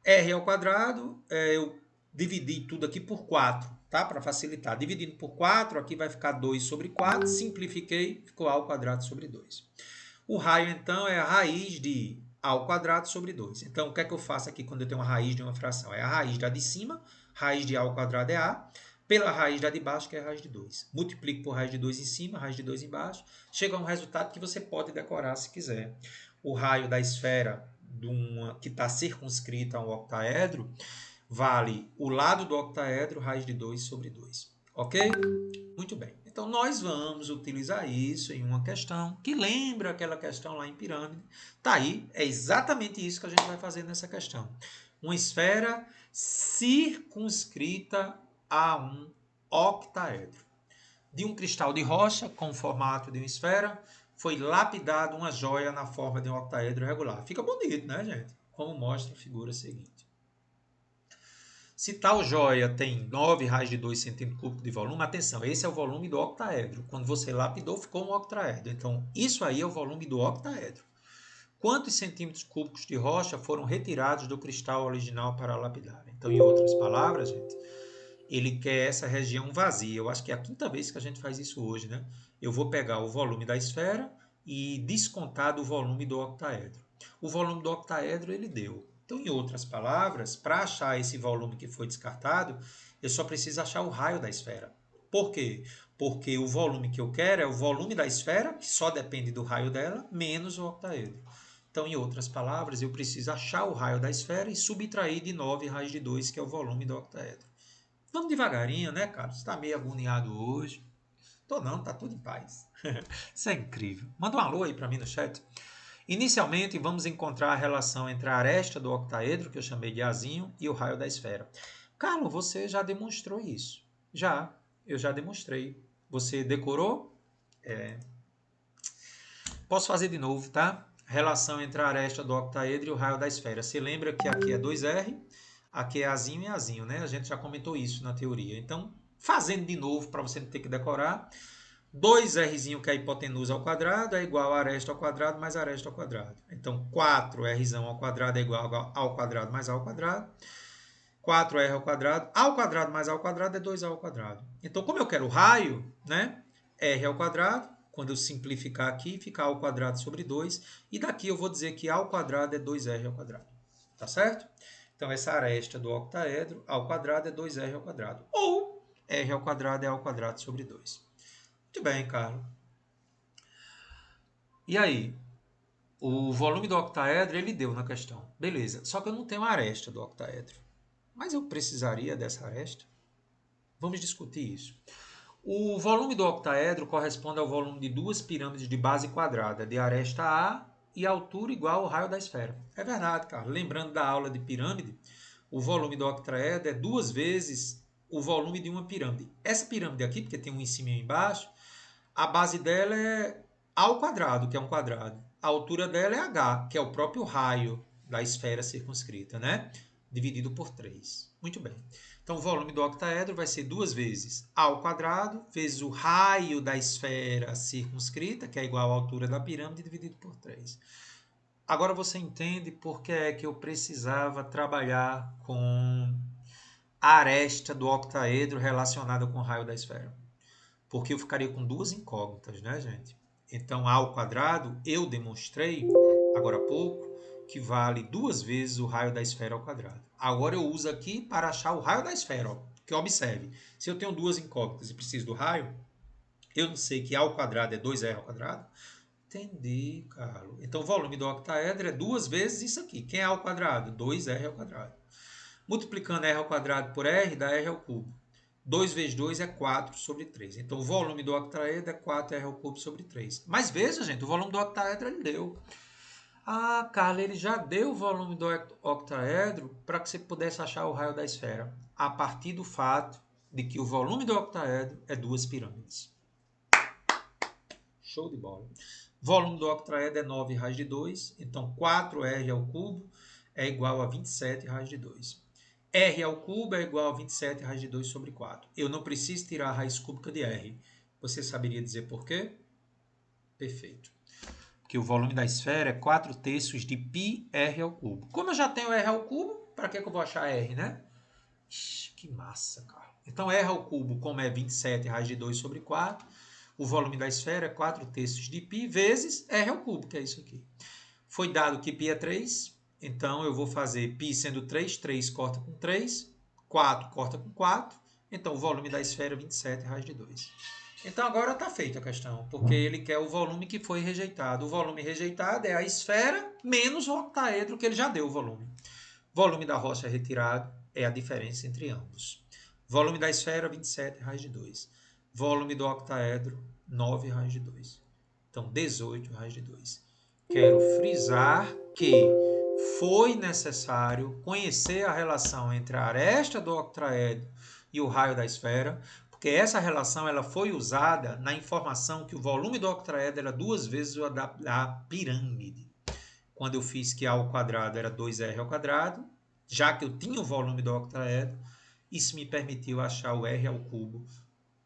R ao quadrado, eu dividi tudo aqui por 4, tá? Para facilitar. Dividindo por 4, aqui vai ficar 2 sobre 4. Simplifiquei, ficou a ao quadrado sobre 2. O raio, então, é a raiz de a ao quadrado sobre 2. Então, o que é que eu faço aqui quando eu tenho uma raiz de uma fração? É a raiz da de cima, raiz de a ao quadrado é a, pela raiz da de baixo, que é a raiz de 2. Multiplico por raiz de 2 em cima, raiz de 2 embaixo. Chega a um resultado que você pode decorar se quiser. O raio da esfera que está circunscrita a um octaedro vale o lado do octaedro, raiz de 2 sobre 2. Ok? Muito bem. Então, nós vamos utilizar isso em uma questão que lembra aquela questão lá em pirâmide. Tá aí, é exatamente isso que a gente vai fazer nessa questão. Uma esfera circunscrita a um octaedro. De um cristal de rocha com o formato de uma esfera, foi lapidado uma joia na forma de um octaedro regular. Fica bonito, né, gente? Como mostra a figura seguinte. Se tal joia tem 9 raios de 2 cm3 de volume, atenção, esse é o volume do octaedro. Quando você lapidou, ficou um octaedro. Então, isso aí é o volume do octaedro. Quantos centímetros cúbicos de rocha foram retirados do cristal original para lapidar? Então, em outras palavras, gente, ele quer essa região vazia. Eu acho que é a quinta vez que a gente faz isso hoje, né? Eu vou pegar o volume da esfera e descontar do volume do octaedro. O volume do octaedro ele deu. Então, em outras palavras, para achar esse volume que foi descartado, eu só preciso achar o raio da esfera. Por quê? Porque o volume que eu quero é o volume da esfera, que só depende do raio dela, menos o octaedro. Então, em outras palavras, eu preciso achar o raio da esfera e subtrair de 9 raios de 2, que é o volume do octaedro. Vamos devagarinho, né, Carlos? Você está meio agoniado hoje. Tô não, tá tudo em paz. Isso é incrível. Manda um alô aí para mim no chat. Inicialmente, vamos encontrar a relação entre a aresta do octaedro, que eu chamei de azinho, e o raio da esfera. Carlos, você já demonstrou isso. Eu já demonstrei. Você decorou? Posso fazer de novo, tá? Relação entre a aresta do octaedro e o raio da esfera. Você lembra que aqui é 2R, aqui é azinho e azinho, né? A gente já comentou isso na teoria. Então, fazendo de novo, para você não ter que decorar, 2R, que é a hipotenusa ao quadrado, é igual a aresta ao quadrado mais aresta ao quadrado. Então, 4R ao quadrado é igual ao quadrado mais A ao quadrado. 4R ao quadrado mais A ao quadrado é 2A ao quadrado. Então, como eu quero o raio, né? R ao quadrado, quando eu simplificar aqui, fica A ao quadrado sobre 2. E daqui eu vou dizer que A ao quadrado é 2R ao quadrado. Tá certo? Então, essa aresta do octaedro ao quadrado é 2R ao quadrado. Ou R ao quadrado é A ao quadrado sobre 2. Muito bem, Carlos. E aí? O volume do octaedro ele deu na questão. Beleza. Só que eu não tenho a aresta do octaedro. Mas eu precisaria dessa aresta? Vamos discutir isso. O volume do octaedro corresponde ao volume de duas pirâmides de base quadrada, de aresta A e altura igual ao raio da esfera. É verdade, cara. Lembrando da aula de pirâmide, o volume do octaedro é 2 vezes o volume de uma pirâmide. Essa pirâmide aqui, porque tem um em cima e um embaixo, A base dela é A ao quadrado, que é um quadrado. A altura dela é H, que é o próprio raio da esfera circunscrita, né? Dividido por 3. Muito bem. Então, o volume do octaedro vai ser 2 vezes A ao quadrado, vezes o raio da esfera circunscrita, que é igual à altura da pirâmide, dividido por 3. Agora você entende por que é que eu precisava trabalhar com a aresta do octaedro relacionada com o raio da esfera. Porque eu ficaria com duas incógnitas, né, gente? Então, A ao quadrado, eu demonstrei, agora há pouco, que vale 2 vezes o raio da esfera ao quadrado. Agora eu uso aqui para achar o raio da esfera. Ó. Porque observe, se eu tenho duas incógnitas e preciso do raio, eu não sei que A ao quadrado é 2R ao quadrado. Entendi, Carlos. Então, o volume do octaedro é 2 vezes isso aqui. Quem é A ao quadrado? 2R ao quadrado. Multiplicando R ao quadrado por R, dá R ao cubo. 2 vezes 2 é 4 sobre 3. Então, o volume do octaedro é 4R ao cubo sobre 3. Mas veja, gente, o volume do octaedro ele deu. Ah, Carla, ele já deu o volume do octaedro para que você pudesse achar o raio da esfera. A partir do fato de que o volume do octaedro é 2 pirâmides. Show de bola. Volume do octaedro é 9 raiz de 2. Então, 4R ao cubo é igual a 27 raiz de 2. R ao cubo é igual a 27 raiz de 2 sobre 4. Eu não preciso tirar a raiz cúbica de R. Você saberia dizer por quê? Perfeito. Porque o volume da esfera é 4 terços de π R ao cubo. Como eu já tenho R ao cubo, para que eu vou achar R, né? Ixi, que massa, cara. Então, R ao cubo, como é 27 raiz de 2 sobre 4, o volume da esfera é 4 terços de π vezes R ao cubo, que é isso aqui. Foi dado que π é 3, então eu vou fazer π sendo 3, 3 corta com 3, 4 corta com 4, então o volume da esfera é 27 raiz de 2. Então agora está feita a questão, porque ele quer o volume que foi rejeitado. O volume rejeitado é a esfera menos o octaedro, que ele já deu o volume. Volume da rocha retirado é a diferença entre ambos. Volume da esfera, 27 raiz de 2. Volume do octaedro, 9 raiz de 2. Então, 18 raiz de 2. Quero frisar que foi necessário conhecer a relação entre a aresta do octaedro e o raio da esfera, porque essa relação ela foi usada na informação que o volume do octaedro era 2 vezes o da pirâmide. Quando eu fiz que A ao quadrado era 2R ao quadrado, já que eu tinha o volume do octaedro, isso me permitiu achar o R ao cubo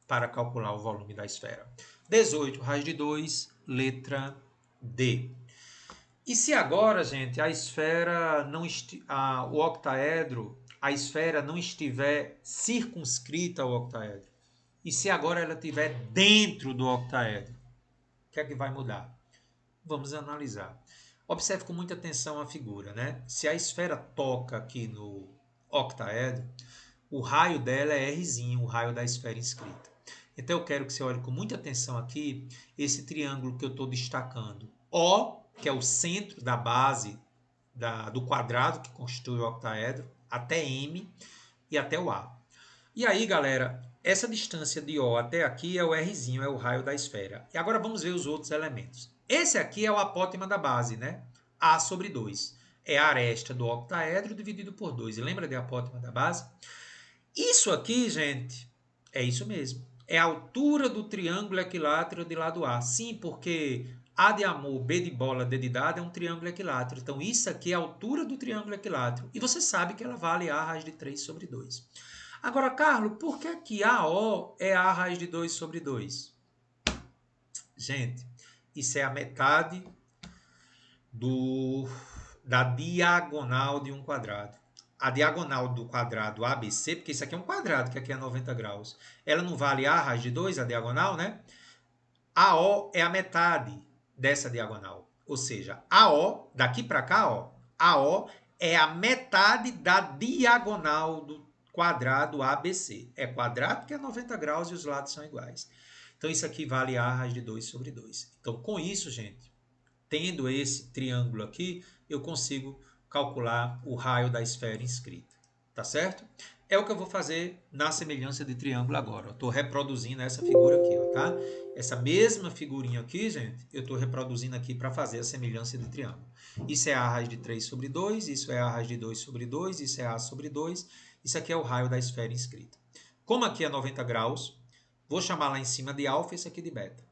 para calcular o volume da esfera. 18 raiz de 2, letra D. E se agora, gente, a esfera não o octaedro, a esfera não estiver circunscrita ao octaedro? E se agora ela estiver dentro do octaedro? O que é que vai mudar? Vamos analisar. Observe com muita atenção a figura, né? Se a esfera toca aqui no octaedro, o raio dela é Rzinho, o raio da esfera inscrita. Então eu quero que você olhe com muita atenção aqui esse triângulo que eu estou destacando. O, que é o centro da base do quadrado que constitui o octaedro, até M e até o A. E aí, galera, essa distância de O até aqui é o Rzinho, é o raio da esfera. E agora vamos ver os outros elementos. Esse aqui é o apótema da base, né? A sobre 2. É a aresta do octaedro dividido por 2. E lembra de apótema da base? Isso aqui, gente, é isso mesmo. É a altura do triângulo equilátero de lado A. Sim, porque A de amor, B de bola, D de dado é um triângulo equilátero. Então, isso aqui é a altura do triângulo equilátero. E você sabe que ela vale A raiz de 3 sobre 2. Agora, Carlos, por que que AO é A raiz de 2 sobre 2? Gente, isso é a metade da diagonal de um quadrado. A diagonal do quadrado ABC, porque isso aqui é um quadrado, que aqui é 90 graus, ela não vale A raiz de 2, a diagonal, né? AO é a metade dessa diagonal. Ou seja, AO, daqui para cá, ó, AO é a metade da diagonal do quadrado ABC. É quadrado que é 90 graus e os lados são iguais. Então, isso aqui vale A raiz de 2 sobre 2. Então, com isso, gente, tendo esse triângulo aqui, eu consigo calcular o raio da esfera inscrita. Tá certo? É o que eu vou fazer na semelhança de triângulo agora. Eu estou reproduzindo essa figura aqui, ó, tá? Essa mesma figurinha aqui, gente, eu estou reproduzindo aqui para fazer a semelhança de triângulo. Isso é A raiz de 3 sobre 2, isso é A raiz de 2 sobre 2, isso é A sobre 2, isso aqui é o raio da esfera inscrita. Como aqui é 90 graus, vou chamar lá em cima de alfa e esse aqui de beta.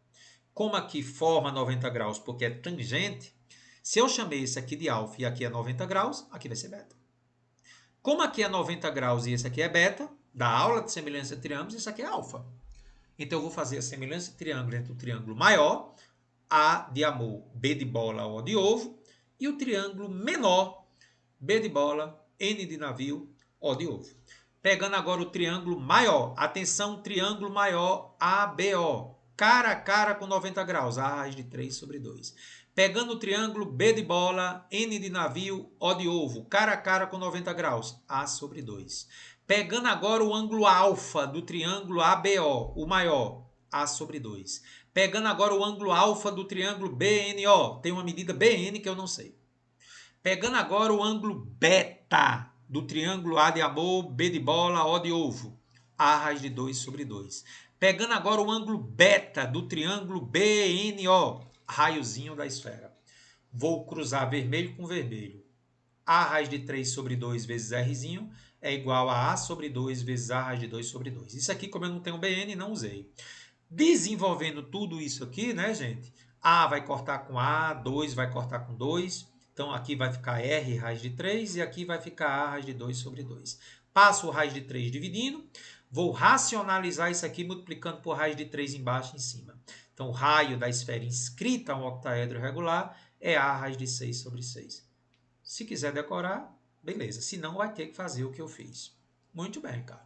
como aqui forma 90 graus porque é tangente, se eu chamei esse aqui de alfa e aqui é 90 graus, aqui vai ser beta. Como aqui é 90 graus e esse aqui é beta, da aula de semelhança de triângulos, isso aqui é alfa. Então eu vou fazer a semelhança de triângulo entre o triângulo maior, A de amor, B de bola, O de ovo, e o triângulo menor, B de bola, N de navio, O de ovo. Pegando agora o triângulo maior. Atenção, triângulo maior ABO. Cara a cara com 90 graus. A raiz de 3 sobre 2. Pegando o triângulo B de bola, N de navio, O de ovo. Cara a cara com 90 graus. A sobre 2. Pegando agora o ângulo alfa do triângulo ABO, o maior. A sobre 2. Pegando agora o ângulo alfa do triângulo BNO. Tem uma medida BN que eu não sei. Pegando agora o ângulo beta do triângulo A de amor, B de bola, O de ovo. A raiz de 2 sobre 2. Pegando agora o ângulo beta do triângulo BNO, raiozinho da esfera. Vou cruzar vermelho com vermelho. A raiz de 3 sobre 2 vezes Rzinho é igual a sobre 2 vezes A raiz de 2 sobre 2. Isso aqui, como eu não tenho BN, não usei. Desenvolvendo tudo isso aqui, né, gente? A vai cortar com A, 2 vai cortar com 2. Então, aqui vai ficar R raiz de 3 e aqui vai ficar A raiz de 2 sobre 2. Passo o raiz de 3 dividindo. Vou racionalizar isso aqui multiplicando por raiz de 3 embaixo e em cima. Então, o raio da esfera inscrita a um octaedro regular é A raiz de 6 sobre 6. Se quiser decorar, beleza. Se não, vai ter que fazer o que eu fiz. Muito bem, cara.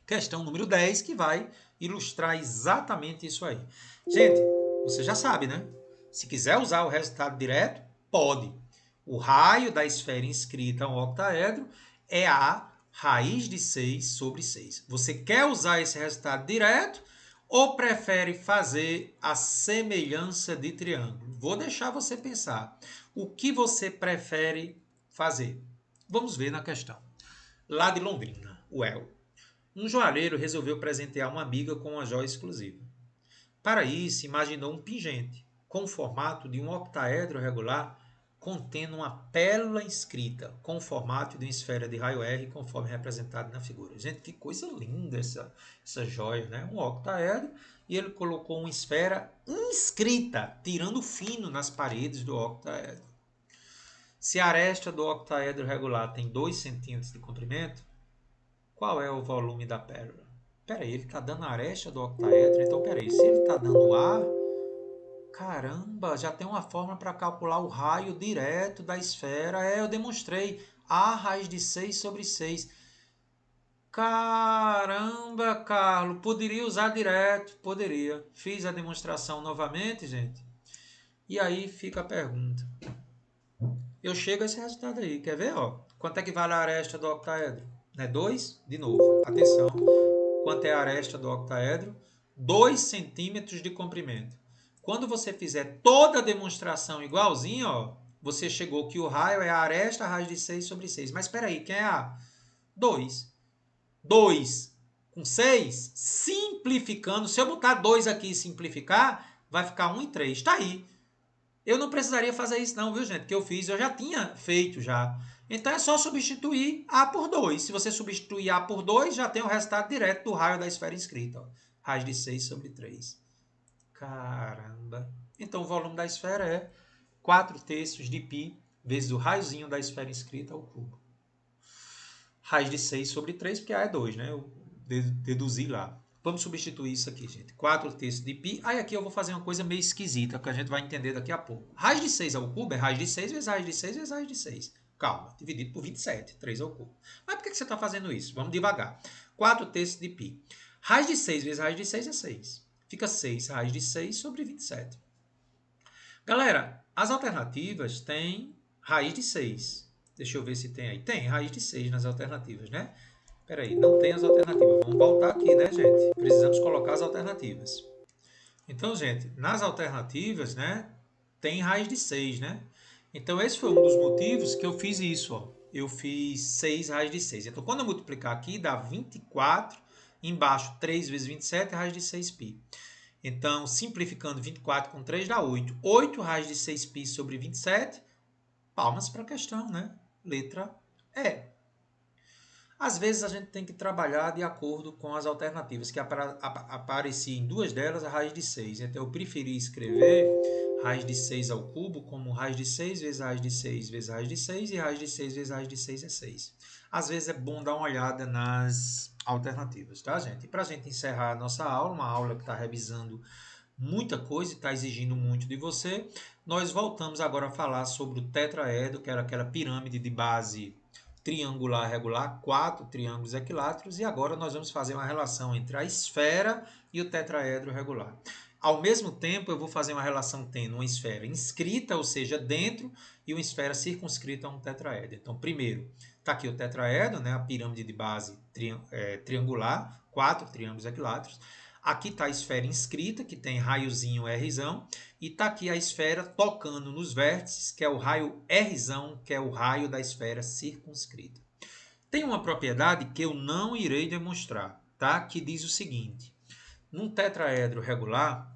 Questão número 10, que vai ilustrar exatamente isso aí. Gente, você já sabe, né? Se quiser usar o resultado direto, pode. O raio da esfera inscrita a um octaedro é A raiz de 6 sobre 6. Você quer usar esse resultado direto ou prefere fazer a semelhança de triângulo? Vou deixar você pensar. O que você prefere fazer? Vamos ver na questão. Lá de Londrina, o El. Um joalheiro resolveu presentear uma amiga com uma joia exclusiva. Para isso, imaginou um pingente, com o formato de um octaedro regular, contendo uma pérola inscrita, com o formato de uma esfera de raio R, conforme representado na figura. Gente, que coisa linda essa joia, né? Um octaedro, e ele colocou uma esfera inscrita, tirando fino nas paredes do octaedro. Se a aresta do octaedro regular tem 2 centímetros de comprimento, qual é o volume da pérola? Peraí, ele está dando a aresta do octaedro, então peraí, se ele está dando ar, caramba, já tem uma forma para calcular o raio direto da esfera. Eu demonstrei A raiz de 6 sobre 6. Caramba, Carlos, poderia usar direto? Poderia. Fiz a demonstração novamente, gente. E aí fica a pergunta. Eu chego a esse resultado aí, quer ver? Ó? Quanto é que vale a aresta do octaedro? Não é 2? De novo, atenção. Quanto é a aresta do octaedro? 2 centímetros de comprimento. Quando você fizer toda a demonstração igualzinho, ó, você chegou que o raio é a aresta raiz de 6 sobre 6. Mas espera aí, quem é A? 2. 2 com 6, simplificando. Se eu botar 2 aqui e simplificar, vai ficar 1 e 3. Está aí. Eu não precisaria fazer isso não, viu, gente? Que eu fiz, eu já tinha feito já. Então é só substituir A por 2. Se você substituir A por 2, já tem o resultado direto do raio da esfera inscrita. Ó. Raiz de 6 sobre 3. Caramba. Então o volume da esfera é 4/3 de π vezes o raiozinho da esfera inscrita ao cubo. Raiz de 6 sobre 3, porque A é 2, né? Eu deduzi lá. Vamos substituir isso aqui, gente. 4/3 de π. Aí aqui eu vou fazer uma coisa meio esquisita, que a gente vai entender daqui a pouco. Raiz de 6 ao cubo é raiz de 6 vezes raiz de 6 vezes raiz de 6. Calma, dividido por 27, 3 ao cubo. Mas por que você está fazendo isso? Vamos devagar. 4/3 de π. Raiz de 6 vezes raiz de 6 é 6. Fica 6 raiz de 6 sobre 27. Galera, as alternativas têm raiz de 6. Deixa eu ver se tem aí. Tem raiz de 6 nas alternativas, né? Espera aí, não tem as alternativas. Vamos voltar aqui, né, gente? Precisamos colocar as alternativas. Então, gente, nas alternativas, né, tem raiz de 6, né? Então, esse foi um dos motivos que eu fiz isso, ó. Eu fiz 6 raiz de 6. Então, quando eu multiplicar aqui, dá 24. Embaixo, 3 vezes 27 é raiz de 6π. Então, simplificando 24 com 3 dá 8. 8 raiz de 6π sobre 27. Palmas para a questão, né? Letra E. Às vezes a gente tem que trabalhar de acordo com as alternativas, que aparecia em duas delas a raiz de 6. Então eu preferi escrever raiz de 6 ao cubo como raiz de 6 vezes raiz de 6 vezes raiz de 6 e raiz de 6 vezes raiz de 6 é 6. Às vezes é bom dar uma olhada nas alternativas, tá, gente? E para a gente encerrar a nossa aula, uma aula que está revisando muita coisa e está exigindo muito de você, nós voltamos agora a falar sobre o tetraedro, que era aquela pirâmide de base triangular regular, 4 triângulos equiláteros, e agora nós vamos fazer uma relação entre a esfera e o tetraedro regular. Ao mesmo tempo, eu vou fazer uma relação tendo uma esfera inscrita, ou seja, dentro, e uma esfera circunscrita a um tetraedro. Então, primeiro, está aqui o tetraedro, né, a pirâmide de base triangular, 4 triângulos equiláteros. Aqui está a esfera inscrita, que tem raiozinho Rzão, e está aqui a esfera tocando nos vértices, que é o raio Rzão, que é o raio da esfera circunscrita. Tem uma propriedade que eu não irei demonstrar, tá? Que diz o seguinte: num tetraedro regular,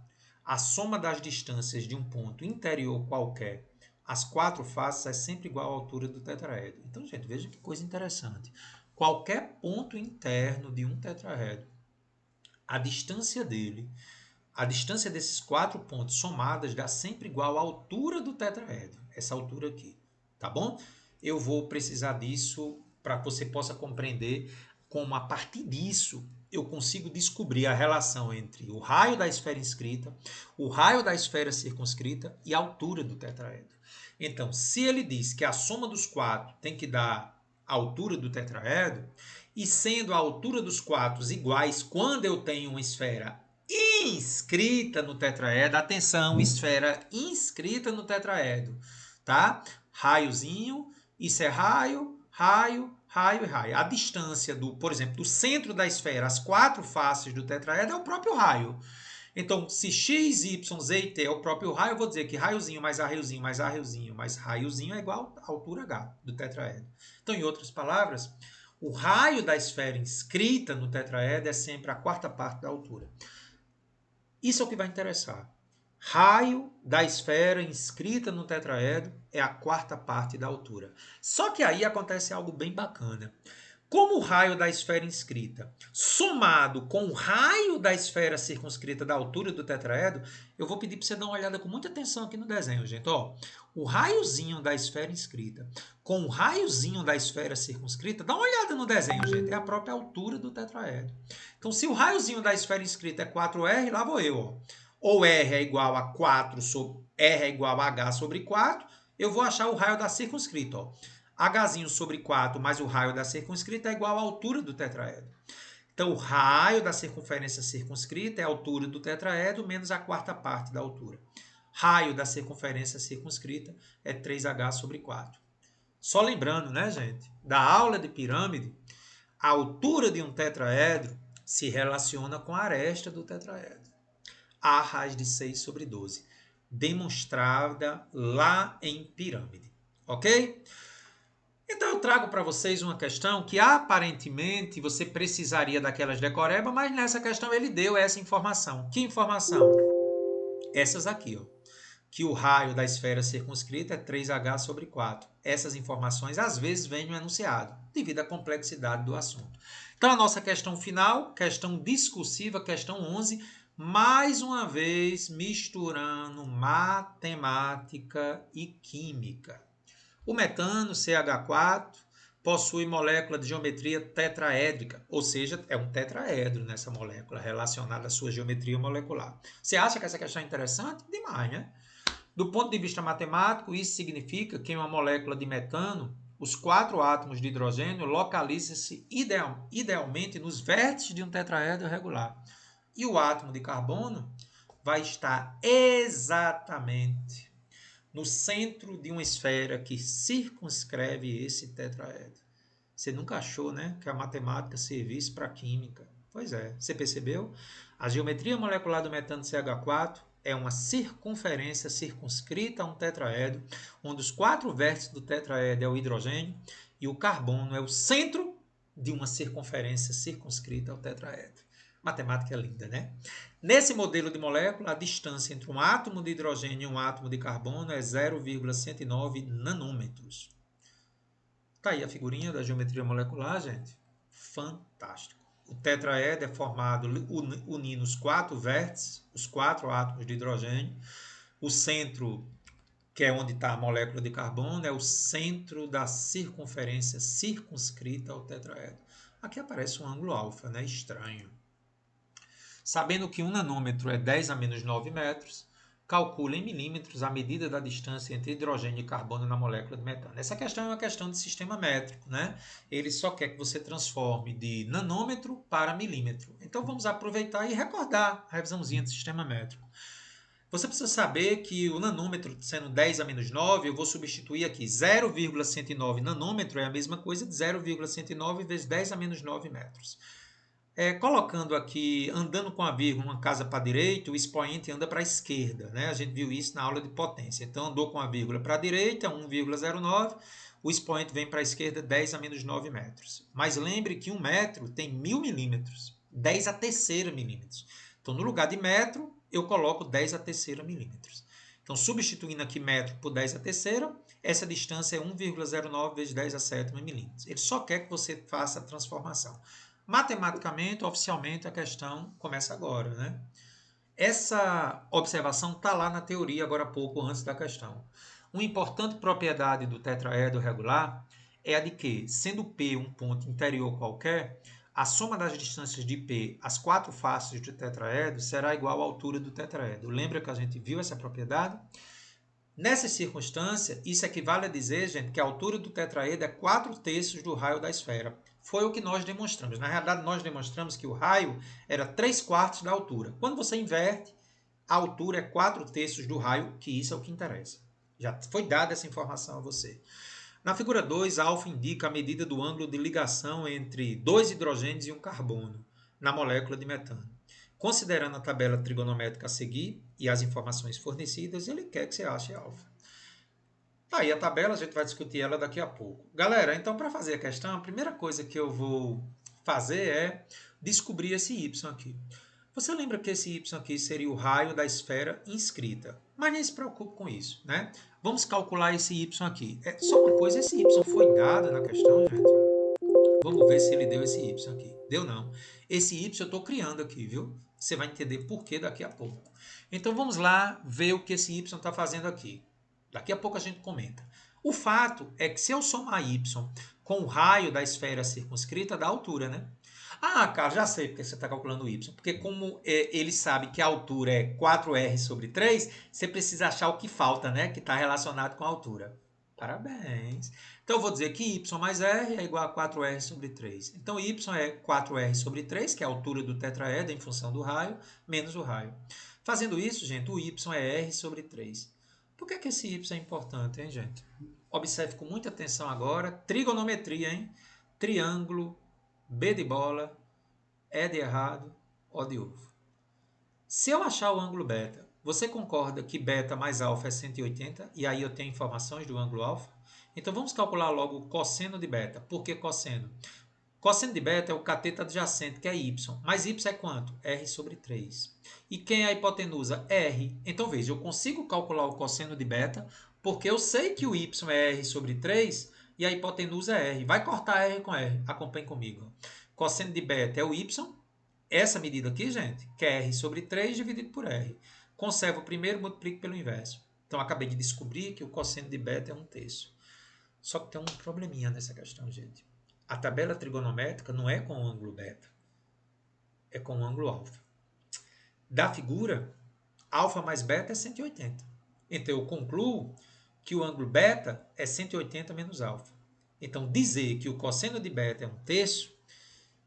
a soma das distâncias de um ponto interior qualquer às 4 faces é sempre igual à altura do tetraedro. Então, gente, veja que coisa interessante. Qualquer ponto interno de um tetraedro, a distância dele, a distância desses 4 pontos somadas dá sempre igual à altura do tetraedro, essa altura aqui, tá bom? Eu vou precisar disso para que você possa compreender como a partir disso eu consigo descobrir a relação entre o raio da esfera inscrita, o raio da esfera circunscrita e a altura do tetraedro. Então, se ele diz que a soma dos 4 tem que dar a altura do tetraedro, e sendo a altura dos 4 iguais quando eu tenho uma esfera inscrita no tetraedro, atenção, esfera inscrita no tetraedro, tá? Raiozinho, isso é raio, raio, raio e raio. A distância do, por exemplo, do centro da esfera às 4 faces do tetraedro é o próprio raio. Então, se x, y, z e t é o próprio raio, eu vou dizer que raiozinho mais arraiozinho mais arraiozinho mais raiozinho é igual à altura h do tetraedro. Então, em outras palavras, o raio da esfera inscrita no tetraedro é sempre a quarta parte da altura. Isso é o que vai interessar. Raio da esfera inscrita no tetraedro é a quarta parte da altura. Só que aí acontece algo bem bacana. Como o raio da esfera inscrita, somado com o raio da esfera circunscrita da altura do tetraedro, eu vou pedir para você dar uma olhada com muita atenção aqui no desenho, gente. Ó, o raiozinho da esfera inscrita com o raiozinho da esfera circunscrita, dá uma olhada no desenho, gente. É a própria altura do tetraedro. Então, se o raiozinho da esfera inscrita é 4R, lá vou eu. Ó. Ou R é igual a 4 sobre R é igual a H sobre 4, eu vou achar o raio da circunscrita. Ó. H sobre 4 mais o raio da circunscrita é igual à altura do tetraedro. Então, o raio da circunferência circunscrita é a altura do tetraedro menos a quarta parte da altura. Raio da circunferência circunscrita é 3H sobre 4. Só lembrando, né, gente, da aula de pirâmide, a altura de um tetraedro se relaciona com a aresta do tetraedro. A raiz de 6 sobre 12. Demonstrada lá em pirâmide. Ok? Então eu trago para vocês uma questão que aparentemente você precisaria daquelas decoreba, mas nessa questão ele deu essa informação. Que informação? Essas aqui, ó. Que o raio da esfera circunscrita é 3H sobre 4. Essas informações às vezes vêm no enunciado, devido à complexidade do assunto. Então a nossa questão final, questão discursiva, questão 11, mais uma vez misturando matemática e química. O metano, CH4, possui molécula de geometria tetraédrica, ou seja, é um tetraedro nessa molécula, relacionada à sua geometria molecular. Você acha que essa questão é interessante? Demais, né? Do ponto de vista matemático, isso significa que em uma molécula de metano, os 4 átomos de hidrogênio localizam-se idealmente nos vértices de um tetraedro regular. E o átomo de carbono vai estar exatamente no centro de uma esfera que circunscreve esse tetraedro. Você nunca achou, né, que a matemática servisse para a química? Pois é, você percebeu? A geometria molecular do metano CH4 é uma circunferência circunscrita a um tetraedro, onde os 4 vértices do tetraedro é o hidrogênio e o carbono é o centro de uma circunferência circunscrita ao tetraedro. Matemática é linda, né? Nesse modelo de molécula, a distância entre um átomo de hidrogênio e um átomo de carbono é 0,109 nanômetros. Tá aí a figurinha da geometria molecular, gente. Fantástico. O tetraedro é formado unindo os 4 vértices, os 4 átomos de hidrogênio. O centro, que é onde está a molécula de carbono, é o centro da circunferência circunscrita ao tetraedro. Aqui aparece um ângulo alfa, né? Estranho. Sabendo que um nanômetro é 10 a menos 9 metros, calcula em milímetros a medida da distância entre hidrogênio e carbono na molécula de metano. Essa questão é uma questão de sistema métrico, né? Ele só quer que você transforme de nanômetro para milímetro. Então vamos aproveitar e recordar a revisãozinha de sistema métrico. Você precisa saber que o nanômetro, sendo 10 a menos 9, eu vou substituir aqui 0,109 nanômetro, é a mesma coisa de 0,109 vezes 10 a menos 9 metros. Colocando aqui, andando com a vírgula, uma casa para a direita, o expoente anda para a esquerda, né? A gente viu isso na aula de potência. Então, andou com a vírgula para a direita, 1,09, o expoente vem para a esquerda, 10 a menos 9 metros. Mas lembre que 1 metro tem 1000 milímetros, 10 a terceira milímetros. Então, no lugar de metro, eu coloco 10 a terceira milímetros. Então, substituindo aqui metro por 10 a terceira, essa distância é 1,09 vezes 10 a sétima milímetros. Ele só quer que você faça a transformação. Matematicamente, oficialmente, a questão começa agora, né? Essa observação está lá na teoria, agora há pouco, antes da questão. Uma importante propriedade do tetraedro regular é a de que, sendo P um ponto interior qualquer, a soma das distâncias de P às 4 faces do tetraedro será igual à altura do tetraedro. Lembra que a gente viu essa propriedade? Nessa circunstância, isso equivale a dizer, gente, que a altura do tetraedro é 4/3 do raio da esfera. Foi o que nós demonstramos. Na realidade, nós demonstramos que o raio era 3/4 da altura. Quando você inverte, a altura é 4/3 do raio, que isso é o que interessa. Já foi dada essa informação a você. Na figura 2, alfa indica a medida do ângulo de ligação entre 2 hidrogênios e um carbono na molécula de metano. Considerando a tabela trigonométrica a seguir e as informações fornecidas, ele quer que você ache alfa. Tá aí a tabela, a gente vai discutir ela daqui a pouco. Galera, então para fazer a questão, a primeira coisa que eu vou fazer é descobrir esse y aqui. Você lembra que esse y aqui seria o raio da esfera inscrita, mas nem se preocupe com isso, né? Vamos calcular esse y aqui. Só uma coisa, esse y foi dado na questão, gente. Vamos ver se ele deu esse y aqui. Deu não. Esse y eu estou criando aqui, viu? Você vai entender por que daqui a pouco. Então vamos lá ver o que esse y está fazendo aqui. Daqui a pouco a gente comenta. O fato é que se eu somar y com o raio da esfera circunscrita, dá altura, né? Ah, cara, já sei porque você está calculando o y. Porque como ele sabe que a altura é 4r sobre 3, você precisa achar o que falta, né? Que está relacionado com a altura. Parabéns. Então eu vou dizer que y mais r é igual a 4r sobre 3. Então y é 4r sobre 3, que é a altura do tetraedro em função do raio, menos o raio. Fazendo isso, gente, o y é r sobre 3. Por que esse y é importante, hein, gente? Observe com muita atenção agora. Trigonometria, hein? Triângulo, B de bola, E de errado, O de ovo. Se eu achar o ângulo beta, você concorda que beta mais alfa é 180? E aí eu tenho informações do ângulo alfa? Então vamos calcular logo o cosseno de beta. Por que cosseno? Cosseno de beta é o cateto adjacente, que é y. Mas y é quanto? R sobre 3. E quem é a hipotenusa? R. Então veja, eu consigo calcular o cosseno de beta porque eu sei que o y é R sobre 3 e a hipotenusa é R. Vai cortar R com R. Acompanhe comigo. Cosseno de beta é o y. Essa medida aqui, gente, que é R sobre 3 dividido por R. Conservo o primeiro, multiplico pelo inverso. Então, acabei de descobrir que o cosseno de beta é 1/3. Só que tem um probleminha nessa questão, gente. A tabela trigonométrica não é com o ângulo beta, é com o ângulo alfa. Da figura, alfa mais beta é 180. Então, eu concluo que o ângulo beta é 180 menos alfa. Então, dizer que o cosseno de beta é 1/3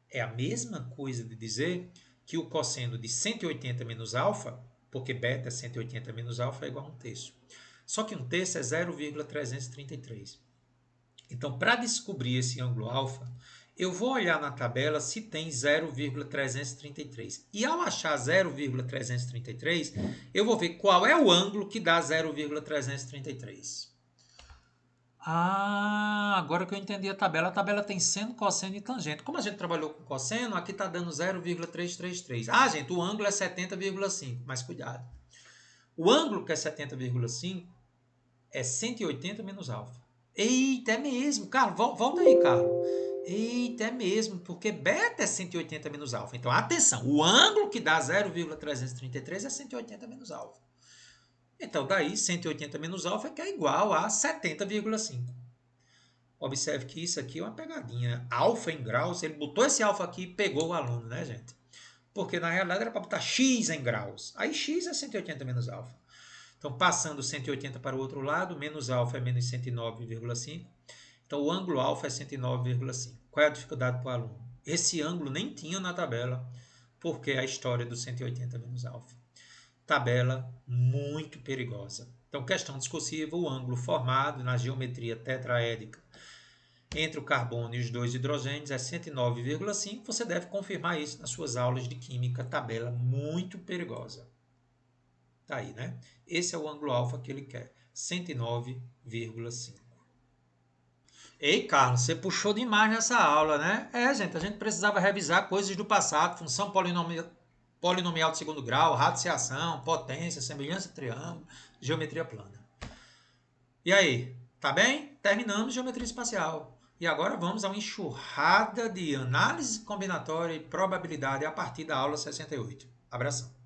é a mesma coisa de dizer que o cosseno de 180 menos alfa, porque beta é 180 menos alfa, é igual a 1/3. Só que 1/3 é 0,333. Então, para descobrir esse ângulo alfa, eu vou olhar na tabela se tem 0,333. E ao achar 0,333, eu vou ver qual é o ângulo que dá 0,333. Ah, agora que eu entendi a tabela tem seno, cosseno e tangente. Como a gente trabalhou com cosseno, aqui está dando 0,333. Ah, gente, o ângulo é 70,5, mas cuidado. O ângulo que é 70,5 é 180 menos alfa. Eita, é mesmo. Carlos, volta aí, Carlos. Eita, é mesmo, porque beta é 180 menos alfa. Então, atenção, o ângulo que dá 0,333 é 180 menos alfa. Então, daí 180 menos alfa que é igual a 70,5. Observe que isso aqui é uma pegadinha. Alfa em graus, ele botou esse alfa aqui e pegou o aluno, né, gente? Porque na realidade era para botar x em graus. Aí x é 180 menos alfa. Então, passando 180 para o outro lado, menos alfa é menos 109,5. Então, o ângulo alfa é 109,5. Qual é a dificuldade para o aluno? Esse ângulo nem tinha na tabela, porque é a história do 180 menos alfa. Tabela muito perigosa. Então, questão discursiva, o ângulo formado na geometria tetraédrica entre o carbono e os dois hidrogênios é 109,5. Você deve confirmar isso nas suas aulas de química. Tabela muito perigosa. Tá aí, né? Esse é o ângulo alfa que ele quer, 109,5. Ei, Carlos, você puxou demais nessa aula, né? Gente, a gente precisava revisar coisas do passado, função polinomial de segundo grau, radiciação, potência, semelhança de triângulo, geometria plana. E aí, tá bem? Terminamos geometria espacial. E agora vamos a uma enxurrada de análise combinatória e probabilidade a partir da aula 68. Abração.